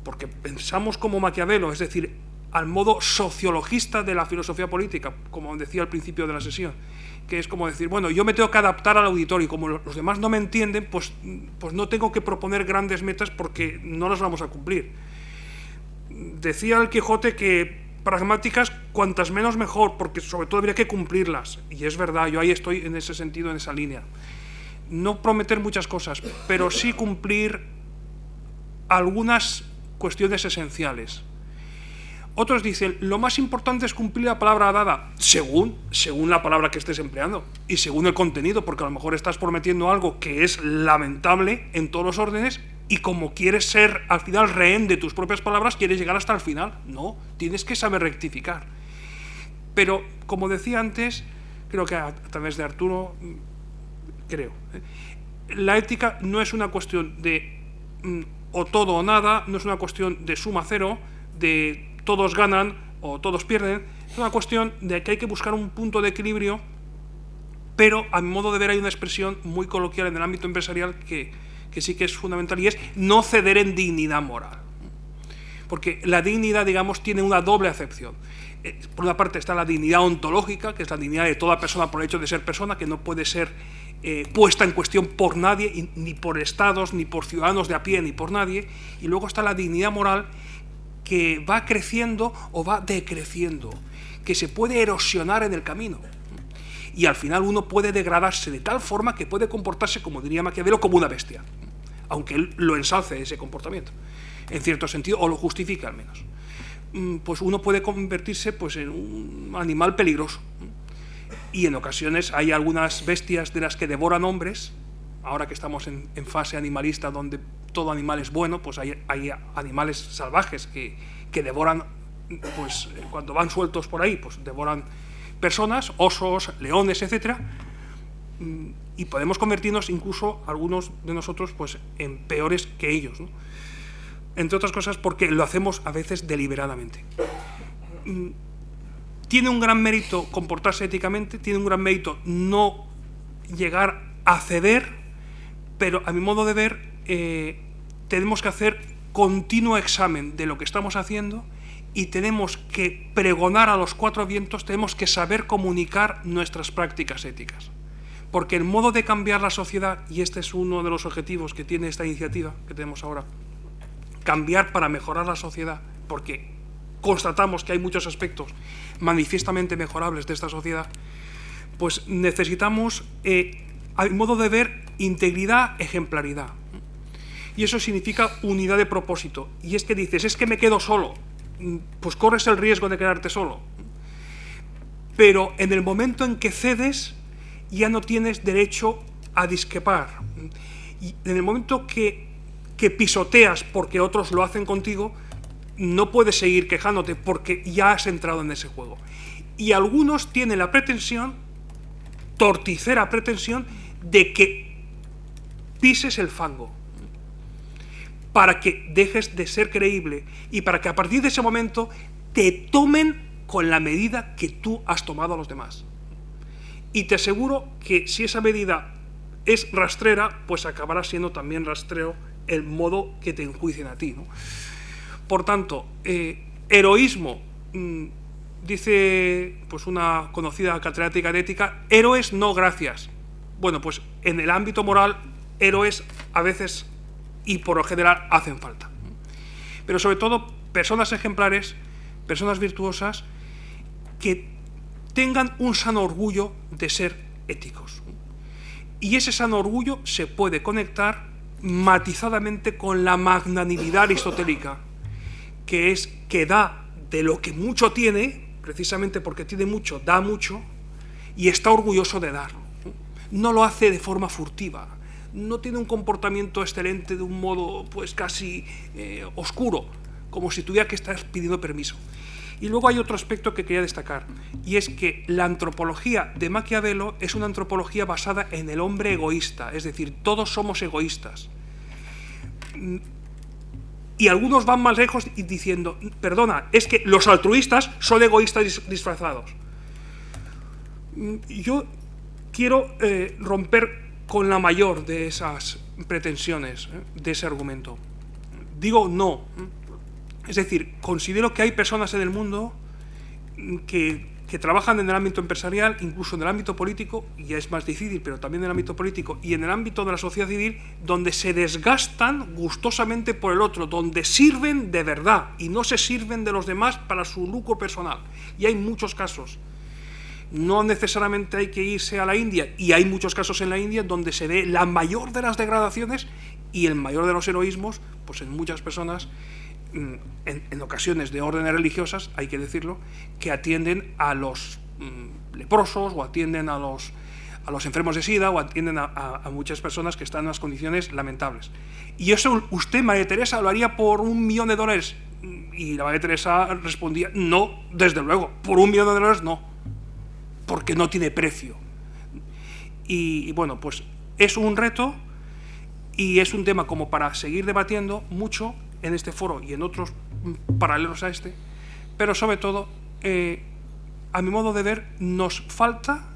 porque pensamos como Maquiavelo, es decir, al modo sociologista de la filosofía política, como decía al principio de la sesión, que es como decir, bueno, yo me tengo que adaptar al auditorio y como los demás no me entienden, pues no tengo que proponer grandes metas porque no las vamos a cumplir. Decía el Quijote que pragmáticas cuantas menos mejor, porque sobre todo habría que cumplirlas, y es verdad, yo ahí estoy en ese sentido, en esa línea. No prometer muchas cosas, pero sí cumplir algunas cuestiones esenciales. Otros dicen, lo más importante es cumplir la palabra dada, según la palabra que estés empleando y según el contenido, porque a lo mejor estás prometiendo algo que es lamentable en todos los órdenes y como quieres ser al final rehén de tus propias palabras, quieres llegar hasta el final. No, tienes que saber rectificar. Pero, como decía antes, creo que a través de Arturo, creo. La ética no es una cuestión de o todo o nada, no es una cuestión de suma cero, de todos ganan o todos pierden, es una cuestión de que hay que buscar un punto de equilibrio, pero a mi modo de ver hay una expresión muy coloquial en el ámbito empresarial que sí que es fundamental, y es no ceder en dignidad moral. Porque la dignidad, digamos, tiene una doble acepción. Por una parte está la dignidad ontológica, que es la dignidad de toda persona por el hecho de ser persona, que no puede ser puesta en cuestión por nadie, ni por estados, ni por ciudadanos de a pie, ni por nadie. Y luego está la dignidad moral, que va creciendo o va decreciendo, que se puede erosionar en el camino. Y al final uno puede degradarse de tal forma que puede comportarse, como diría Maquiavelo, como una bestia, aunque él lo ensalce ese comportamiento, en cierto sentido, o lo justifica al menos. Pues uno puede convertirse pues, en un animal peligroso. Y en ocasiones hay algunas bestias de las que devoran hombres. Ahora que estamos en fase animalista, donde todo animal es bueno, pues hay animales salvajes que devoran, pues cuando van sueltos por ahí, pues devoran personas, osos, leones, etcétera, y podemos convertirnos incluso algunos de nosotros pues en peores que ellos, ¿no? Entre otras cosas porque lo hacemos a veces deliberadamente. Tiene un gran mérito comportarse éticamente, tiene un gran mérito no llegar a ceder, pero a mi modo de ver tenemos que hacer continuo examen de lo que estamos haciendo y tenemos que pregonar a los cuatro vientos, tenemos que saber comunicar nuestras prácticas éticas. Porque el modo de cambiar la sociedad, y este es uno de los objetivos que tiene esta iniciativa que tenemos ahora, cambiar para mejorar la sociedad, porque constatamos que hay muchos aspectos manifiestamente mejorables de esta sociedad, pues necesitamos, a mi modo de ver, integridad, ejemplaridad. Y eso significa unidad de propósito. Y es que dices, es que me quedo solo, pues corres el riesgo de quedarte solo. Pero en el momento en que cedes, ya no tienes derecho a discrepar. Y en el momento que pisoteas porque otros lo hacen contigo, no puedes seguir quejándote porque ya has entrado en ese juego. Y algunos tienen la pretensión, torticera pretensión, de que pises el fango, para que dejes de ser creíble y para que a partir de ese momento te tomen con la medida que tú has tomado a los demás. Y te aseguro que si esa medida es rastrera, pues acabará siendo también rastreo el modo que te enjuicien a ti, ¿no? Por tanto, heroísmo, dice pues una conocida catedrática de ética, héroes no gracias. Bueno, pues en el ámbito moral, héroes a veces y por lo general hacen falta. Pero sobre todo, personas ejemplares, personas virtuosas, que tengan un sano orgullo de ser éticos. Y ese sano orgullo se puede conectar matizadamente con la magnanimidad aristotélica, que es que da de lo que mucho tiene, precisamente porque tiene mucho, da mucho, y está orgulloso de darlo. No lo hace de forma furtiva, no tiene un comportamiento excelente de un modo pues casi oscuro, como si tuviera que estar pidiendo permiso. Y luego hay otro aspecto que quería destacar, y es que la antropología de Maquiavelo es una antropología basada en el hombre egoísta, es decir, todos somos egoístas. Y algunos van más lejos y diciendo, perdona, es que los altruistas son egoístas disfrazados. Yo quiero romper con la mayor de esas pretensiones, de ese argumento. Digo no. Es decir, considero que hay personas en el mundo que trabajan en el ámbito empresarial, incluso en el ámbito político, y ya es más difícil, pero también en el ámbito político y en el ámbito de la sociedad civil, donde se desgastan gustosamente por el otro, donde sirven de verdad y no se sirven de los demás para su lucro personal. Y hay muchos casos. No necesariamente hay que irse a la India, y hay muchos casos en la India donde se ve la mayor de las degradaciones y el mayor de los heroísmos, pues en muchas personas, en ocasiones de órdenes religiosas, hay que decirlo, que atienden a los leprosos o atienden a los enfermos de SIDA o atienden a muchas personas que están en unas condiciones lamentables. Y eso usted, María Teresa, lo haría por $1 millón. Y la María Teresa respondía, no, desde luego, por $1 millón no. porque no tiene precio. Y bueno, pues es un reto y es un tema como para seguir debatiendo mucho en este foro y en otros paralelos a este, pero sobre todo, a mi modo de ver, nos falta,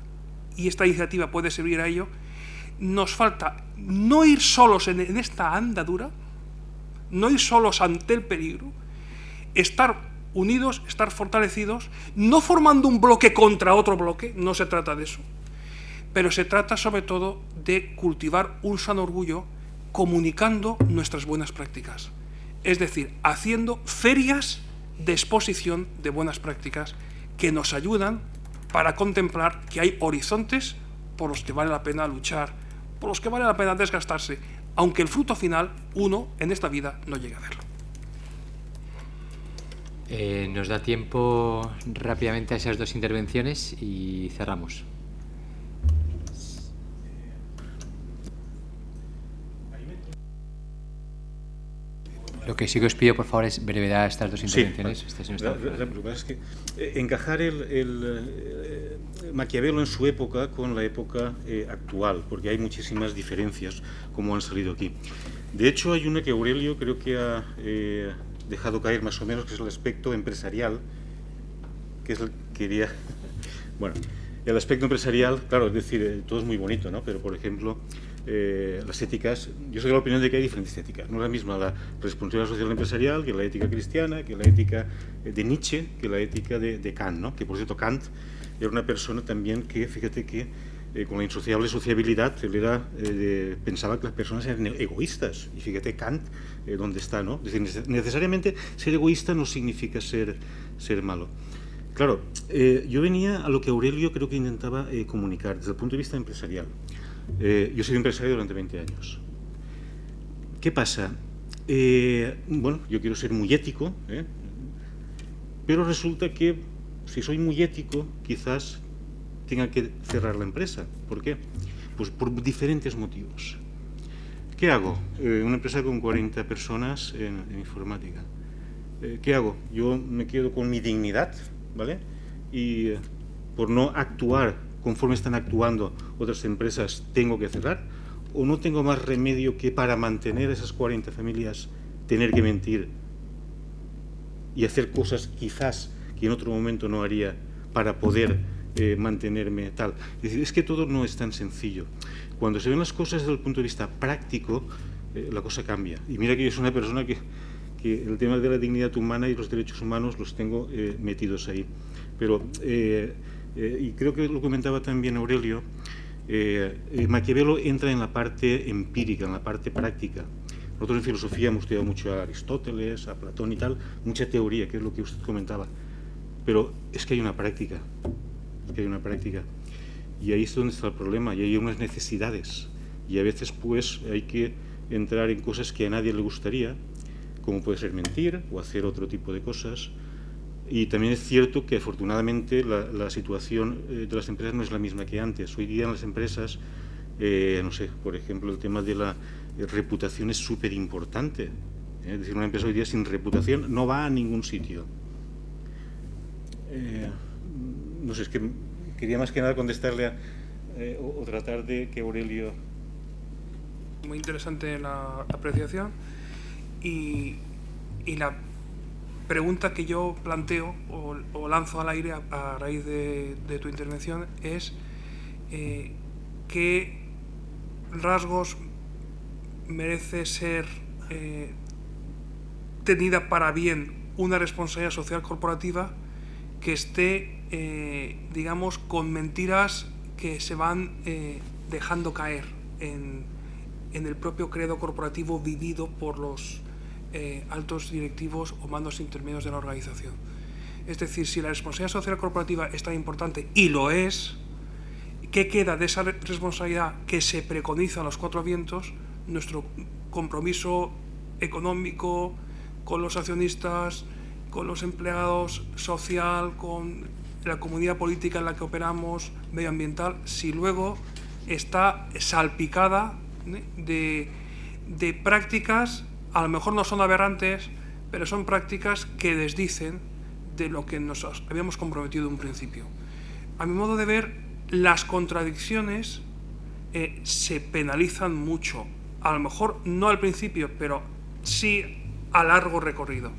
y esta iniciativa puede servir a ello, nos falta no ir solos en esta andadura, no ir solos ante el peligro, estar unidos, estar fortalecidos, no formando un bloque contra otro bloque, no se trata de eso, pero se trata sobre todo de cultivar un sano orgullo comunicando nuestras buenas prácticas, es decir, haciendo ferias de exposición de buenas prácticas que nos ayudan para contemplar que hay horizontes por los que vale la pena luchar, por los que vale la pena desgastarse, aunque el fruto final, uno, en esta vida, no llegue a verlo. Nos da tiempo rápidamente a esas dos intervenciones y cerramos. Lo que sí que os pido, por favor, es brevedad a estas dos intervenciones. Sí, lo que pasa es que encajar Maquiavelo en su época con la época actual, porque hay muchísimas diferencias, como han salido aquí. De hecho, hay una que Aurelio creo que ha dejado caer más o menos, que es el aspecto empresarial, que es el que quería... Bueno, el aspecto empresarial, claro, es decir, todo es muy bonito, ¿no? Pero, por ejemplo, las éticas, yo soy de la opinión de que hay diferentes éticas. No es la misma la responsabilidad social empresarial que la ética cristiana, que la ética de Nietzsche, que la ética de Kant, ¿no? Que, por cierto, Kant era una persona también que, fíjate que con la insociable sociabilidad, él pensaba que las personas eran egoístas. Y fíjate Kant, dónde está, ¿no? Es decir, necesariamente ser egoísta no significa ser malo. Claro, yo venía a lo que Aurelio creo que intentaba comunicar desde el punto de vista empresarial. Yo he sido empresario durante 20 años. ¿Qué pasa? Bueno, yo quiero ser muy ético, pero resulta que si soy muy ético, quizás tenga que cerrar la empresa. ¿Por qué? Pues por diferentes motivos. ¿Qué hago? Una empresa con 40 personas en informática. ¿Qué hago? Yo me quedo con mi dignidad, ¿vale? Y por no actuar conforme están actuando otras empresas, tengo que cerrar, o no tengo más remedio que para mantener esas 40 familias tener que mentir y hacer cosas quizás que en otro momento no haría para poder mantenerme tal. Es decir, es que todo no es tan sencillo. Cuando se ven las cosas desde el punto de vista práctico, la cosa cambia. Y mira que yo soy una persona que el tema de la dignidad humana y los derechos humanos los tengo metidos ahí. Pero y creo que lo comentaba también Aurelio, Maquiavelo entra en la parte empírica, en la parte práctica. Nosotros en filosofía hemos estudiado mucho a Aristóteles, a Platón y tal, mucha teoría, que es lo que usted comentaba. Pero es que hay una práctica, y ahí es donde está el problema, y hay unas necesidades, y a veces pues hay que entrar en cosas que a nadie le gustaría, como puede ser mentir o hacer otro tipo de cosas. Y también es cierto que afortunadamente la situación de las empresas no es la misma que antes. Hoy día en las empresas, no sé, por ejemplo, el tema de la reputación es súper importante. Es decir, una empresa hoy día sin reputación no va a ningún sitio. No sé, es que quería más que nada contestarle o tratar de que Aurelio... Muy interesante la apreciación y la pregunta que yo planteo o lanzo al aire a raíz de tu intervención es ¿qué rasgos merece ser tenida para bien una responsabilidad social corporativa que esté, digamos, con mentiras que se van dejando caer en el propio credo corporativo vivido por los altos directivos o mandos intermedios de la organización? Es decir, si la responsabilidad social corporativa es tan importante, y lo es, ¿qué queda de esa responsabilidad que se preconiza a los cuatro vientos? Nuestro compromiso económico con los accionistas, con los empleados, social, con la comunidad política en la que operamos, medioambiental, si luego está salpicada de prácticas, a lo mejor no son aberrantes, pero son prácticas que desdicen de lo que nos habíamos comprometido en un principio. a mi modo de ver, las contradicciones se penalizan mucho. A lo mejor no al principio, pero sí a largo recorrido.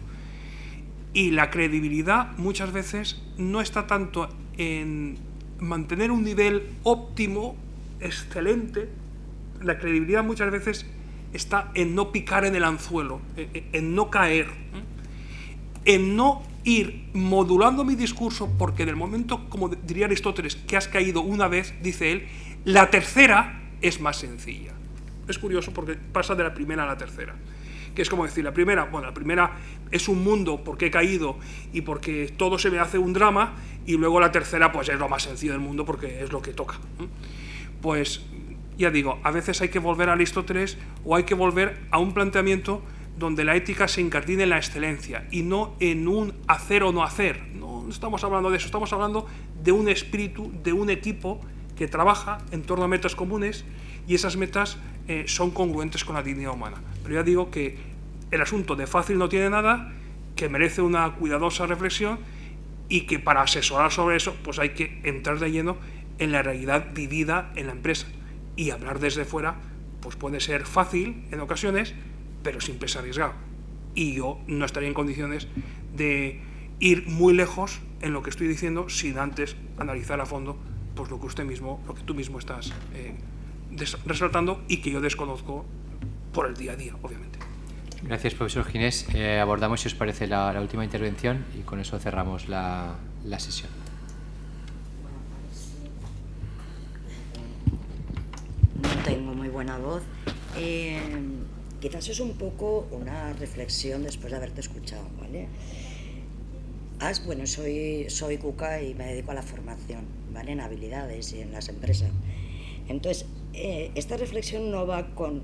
Y la credibilidad muchas veces no está tanto en mantener un nivel óptimo, excelente. La credibilidad muchas veces está en no picar en el anzuelo, en no caer, en no ir modulando mi discurso, porque en el momento, como diría Aristóteles, que has caído una vez, dice él, la tercera es más sencilla. Es curioso porque pasa de la primera a la tercera. Que es como decir, la primera es un mundo porque he caído y porque todo se me hace un drama, y luego la tercera pues es lo más sencillo del mundo porque es lo que toca. Pues ya digo, a veces hay que volver a Aristóteles o hay que volver a un planteamiento donde la ética se incardine en la excelencia y no en un hacer o no hacer. No estamos hablando de eso, estamos hablando de un espíritu, de un equipo que trabaja en torno a metas comunes, y esas metas son congruentes con la dignidad humana. Pero ya digo que el asunto de fácil no tiene nada, que merece una cuidadosa reflexión, y que para asesorar sobre eso pues hay que entrar de lleno en la realidad vivida en la empresa. Y hablar desde fuera pues puede ser fácil en ocasiones, pero siempre es arriesgado. Y yo no estaría en condiciones de ir muy lejos en lo que estoy diciendo sin antes analizar a fondo pues lo que tú mismo estás resaltando, y que yo desconozco por el día a día, obviamente. Gracias, profesor Ginés. Abordamos, si os parece, la última intervención, y con eso cerramos la sesión. No tengo muy buena voz. Quizás es un poco una reflexión después de haberte escuchado, ¿vale? Bueno, soy cuca y me dedico a la formación, ¿vale? En habilidades y en las empresas. Entonces, esta reflexión no va con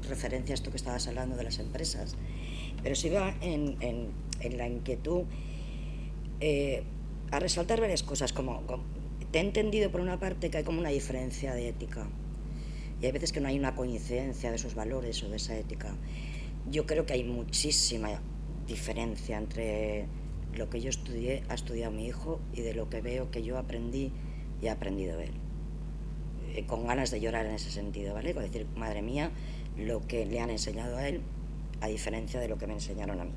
referencia a esto que estabas hablando de las empresas, pero sí va en la inquietud a resaltar varias cosas, como te he entendido por una parte que hay como una diferencia de ética, y hay veces que no hay una coincidencia de esos valores o de esa ética. Yo creo que hay muchísima diferencia entre lo que yo estudié, ha estudiado mi hijo, y de lo que veo que yo aprendí y he aprendido de él. Con ganas de llorar en ese sentido, ¿vale? Con decir, madre mía, lo que le han enseñado a él, a diferencia de lo que me enseñaron a mí.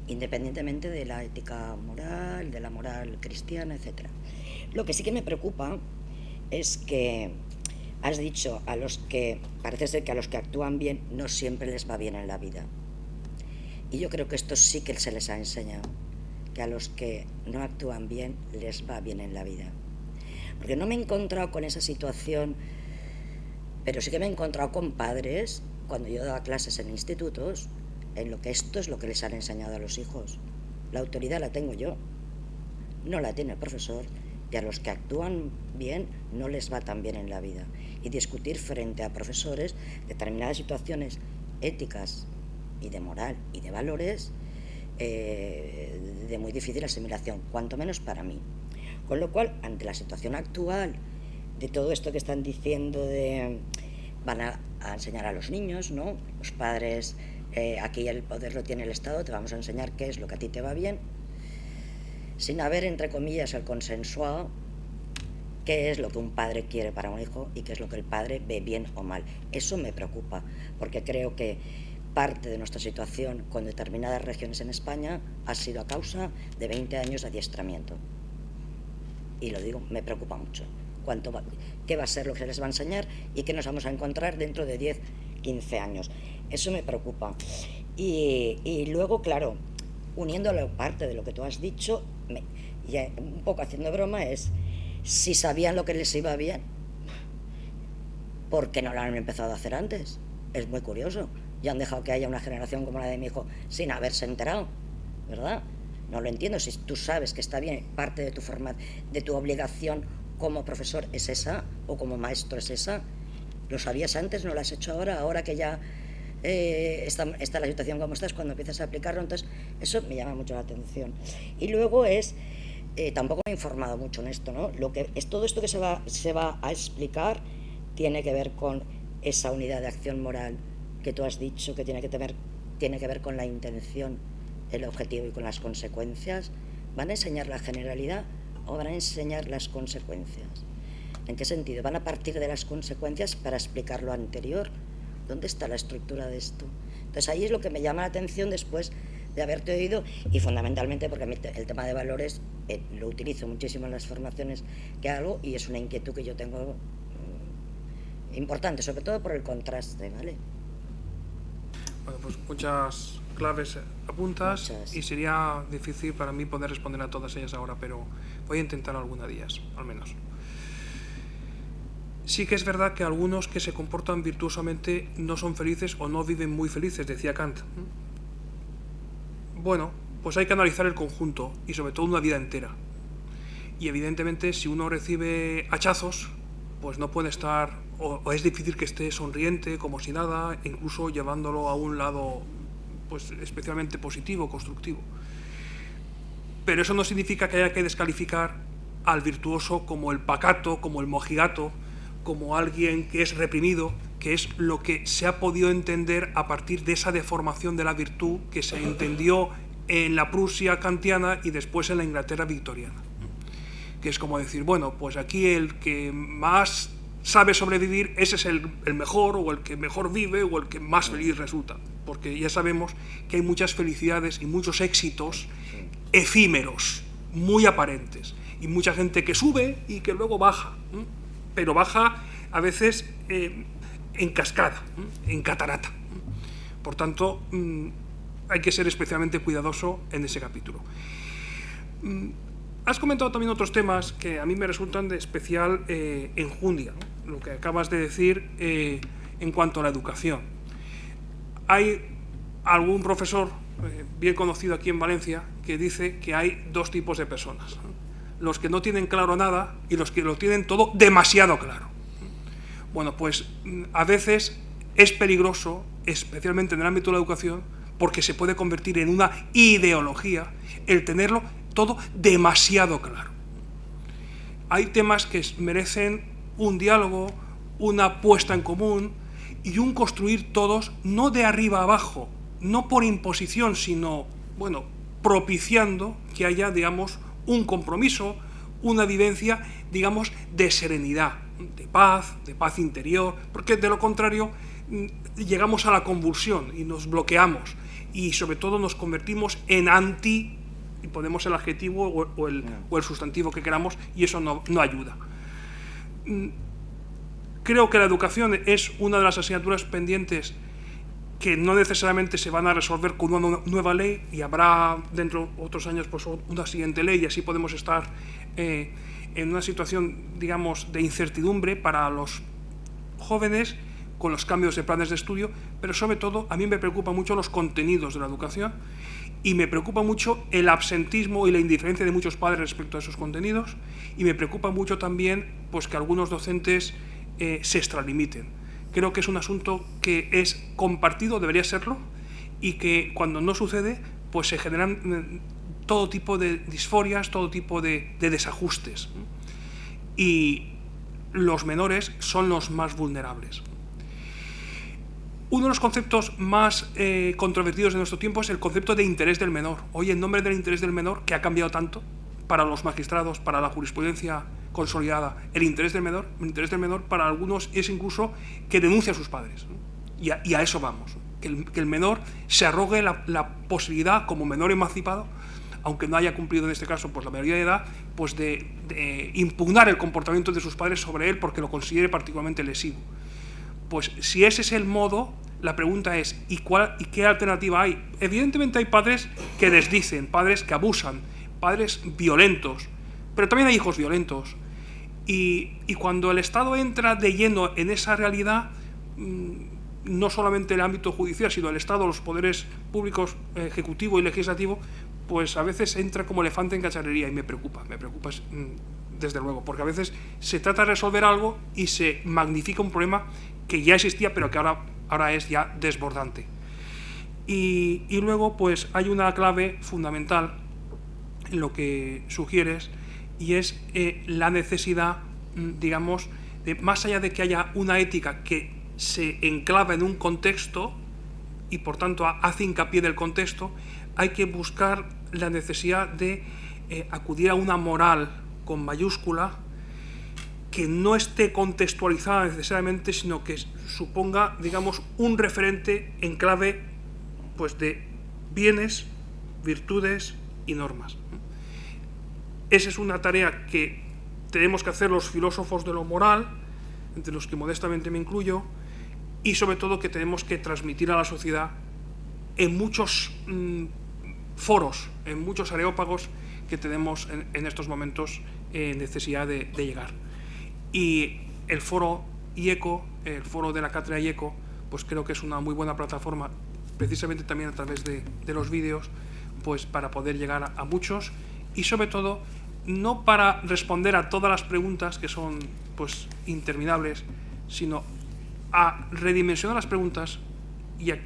Independientemente de la ética moral, de la moral cristiana, etc. Lo que sí que me preocupa es que has dicho parece ser que a los que actúan bien no siempre les va bien en la vida. Y yo creo que esto sí que se les ha enseñado, que a los que no actúan bien les va bien en la vida. Porque no me he encontrado con esa situación, pero sí que me he encontrado con padres, cuando yo daba clases en institutos, en lo que esto es lo que les han enseñado a los hijos. La autoridad la tengo yo, no la tiene el profesor, y a los que actúan bien no les va tan bien en la vida. Y discutir frente a profesores determinadas situaciones éticas y de moral y de valores de muy difícil asimilación, cuanto menos para mí. Con lo cual, ante la situación actual de todo esto que están diciendo van a enseñar a los niños, ¿no? Los padres, aquí el poder lo tiene el Estado, te vamos a enseñar qué es lo que a ti te va bien, sin haber, entre comillas, el consensuado qué es lo que un padre quiere para un hijo y qué es lo que el padre ve bien o mal. Eso me preocupa, porque creo que parte de nuestra situación con determinadas regiones en España ha sido a causa de 20 años de adiestramiento. Y lo digo, me preocupa mucho. ¿Qué va a ser lo que se les va a enseñar y qué nos vamos a encontrar dentro de 10, 15 años? Eso me preocupa. Y luego, claro, uniéndolo parte de lo que tú has dicho, y un poco haciendo broma, es si sabían lo que les iba bien, ¿por qué no lo han empezado a hacer antes? Es muy curioso. Y han dejado que haya una generación como la de mi hijo sin haberse enterado, ¿verdad? No lo entiendo. Si tú sabes que está bien, parte de tu obligación como profesor es esa, o como maestro es esa, ¿lo sabías antes? ¿No lo has hecho ahora que ya está la situación como está, es cuando empiezas a aplicarlo? Entonces, eso me llama mucho la atención. Y luego tampoco me he informado mucho en esto, ¿no? Todo esto que se va a explicar tiene que ver con esa unidad de acción moral que tú has dicho, que tiene que ver con la intención, el objetivo y con las consecuencias. ¿Van a enseñar la generalidad o van a enseñar las consecuencias? ¿En qué sentido? ¿Van a partir de las consecuencias para explicar lo anterior? ¿Dónde está la estructura de esto? Entonces ahí es lo que me llama la atención después de haberte oído, y fundamentalmente porque a mí el tema de valores lo utilizo muchísimo en las formaciones que hago, y es una inquietud que yo tengo importante, sobre todo por el contraste, ¿vale? Bueno, pues muchas claves apuntas. Muchas. Y sería difícil para mí poder responder a todas ellas ahora, pero voy a intentar alguna de ellas, al menos. Sí que es verdad que algunos que se comportan virtuosamente no son felices o no viven muy felices, decía Kant. Bueno, pues hay que analizar el conjunto y sobre todo una vida entera. Y evidentemente si uno recibe hachazos, pues no puede estar, o es difícil que esté sonriente, como si nada, incluso llevándolo a un lado pues especialmente positivo, constructivo. Pero eso no significa que haya que descalificar al virtuoso como el pacato, como el mojigato, como alguien que es reprimido, que es lo que se ha podido entender a partir de esa deformación de la virtud que se entendió en la Prusia kantiana y después en la Inglaterra victoriana. Que es como decir, bueno, pues aquí el que más sabe sobrevivir, ese es el mejor, o el que mejor vive, o el que más feliz resulta. Porque ya sabemos que hay muchas felicidades y muchos éxitos efímeros, muy aparentes, y mucha gente que sube y que luego baja, pero baja a veces en cascada, en catarata. Por tanto, hay que ser especialmente cuidadoso en ese capítulo. Has comentado también otros temas que a mí me resultan de especial enjundia, ¿no? Lo que acabas de decir en cuanto a la educación. Hay algún profesor bien conocido aquí en Valencia que dice que hay dos tipos de personas, ¿no? Los que no tienen claro nada y los que lo tienen todo demasiado claro. Bueno, pues a veces es peligroso, especialmente en el ámbito de la educación, porque se puede convertir en una ideología el tenerlo todo demasiado claro. Hay temas que merecen un diálogo, una puesta en común y un construir todos, no de arriba a abajo, no por imposición, sino, bueno, propiciando que haya, digamos, un compromiso, una vivencia, digamos, de serenidad, de paz interior, porque de lo contrario llegamos a la convulsión y nos bloqueamos y sobre todo nos convertimos en anti, y ponemos el adjetivo o el sustantivo que queramos, y eso no ayuda. Creo que la educación es una de las asignaturas pendientes que no necesariamente se van a resolver con una nueva ley, y habrá dentro de otros años pues una siguiente ley, y así podemos estar en una situación, digamos, de incertidumbre para los jóvenes con los cambios de planes de estudio, pero sobre todo a mí me preocupan mucho los contenidos de la educación y me preocupa mucho el absentismo y la indiferencia de muchos padres respecto a esos contenidos, y me preocupa mucho también pues que algunos docentes se extralimiten. Creo que es un asunto que es compartido, debería serlo, y que cuando no sucede, pues se generan todo tipo de disforias, todo tipo de desajustes. Y los menores son los más vulnerables. Uno de los conceptos más controvertidos de nuestro tiempo es el concepto de interés del menor. Hoy, en nombre del interés del menor, que ha cambiado tanto para los magistrados, para la jurisprudencia consolidada, el interés del menor para algunos es incluso que denuncie a sus padres, ¿no? Y a eso vamos, ¿no? Que el menor se arrogue la posibilidad, como menor emancipado, aunque no haya cumplido en este caso pues la mayoría de edad, pues de impugnar el comportamiento de sus padres sobre él porque lo considere particularmente lesivo. Pues si ese es el modo, la pregunta es ¿y qué alternativa hay? Evidentemente hay padres que desdicen, padres que abusan, padres violentos, pero también hay hijos violentos. Y cuando el Estado entra de lleno en esa realidad, no solamente el ámbito judicial, sino el Estado, los poderes públicos, ejecutivo y legislativo, pues a veces entra como elefante en cacharrería, y me preocupa desde luego, porque a veces se trata de resolver algo y se magnifica un problema que ya existía, pero que ahora es ya desbordante. Y luego pues hay una clave fundamental en lo que sugieres, y es la necesidad, digamos, de, más allá de que haya una ética que se enclava en un contexto y por tanto hace hincapié del contexto, hay que buscar la necesidad de acudir a una moral con mayúscula, que no esté contextualizada necesariamente, sino que suponga, digamos, un referente en clave pues, de bienes, virtudes y normas. Esa es una tarea que tenemos que hacer los filósofos de lo moral, entre los que modestamente me incluyo, y sobre todo que tenemos que transmitir a la sociedad en muchos foros, en muchos areópagos que tenemos en estos momentos necesidad de llegar. Y el foro IECO, el foro de la cátedra IECO, pues creo que es una muy buena plataforma, precisamente también a través de los vídeos, pues para poder llegar a muchos, y sobre todo no para responder a todas las preguntas que son pues interminables, sino a redimensionar las preguntas y a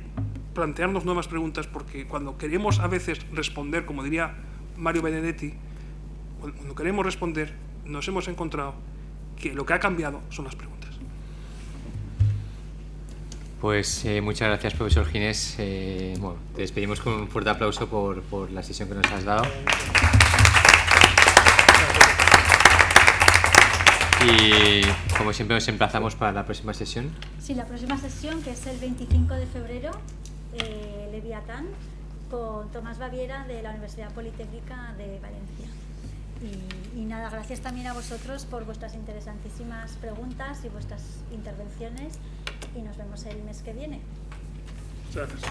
plantearnos nuevas preguntas, porque cuando queremos a veces responder, como diría Mario Benedetti, cuando queremos responder, nos hemos encontrado que lo que ha cambiado son las preguntas. Pues muchas gracias, profesor Ginés. Bueno, te despedimos con un fuerte aplauso por la sesión que nos has dado. Y como siempre nos emplazamos para la próxima sesión. Sí, la próxima sesión, que es el 25 de febrero, Leviatán, con Tomás Baviera de la Universidad Politécnica de Valencia. Y nada, gracias también a vosotros por vuestras interesantísimas preguntas y vuestras intervenciones, y nos vemos el mes que viene. Gracias.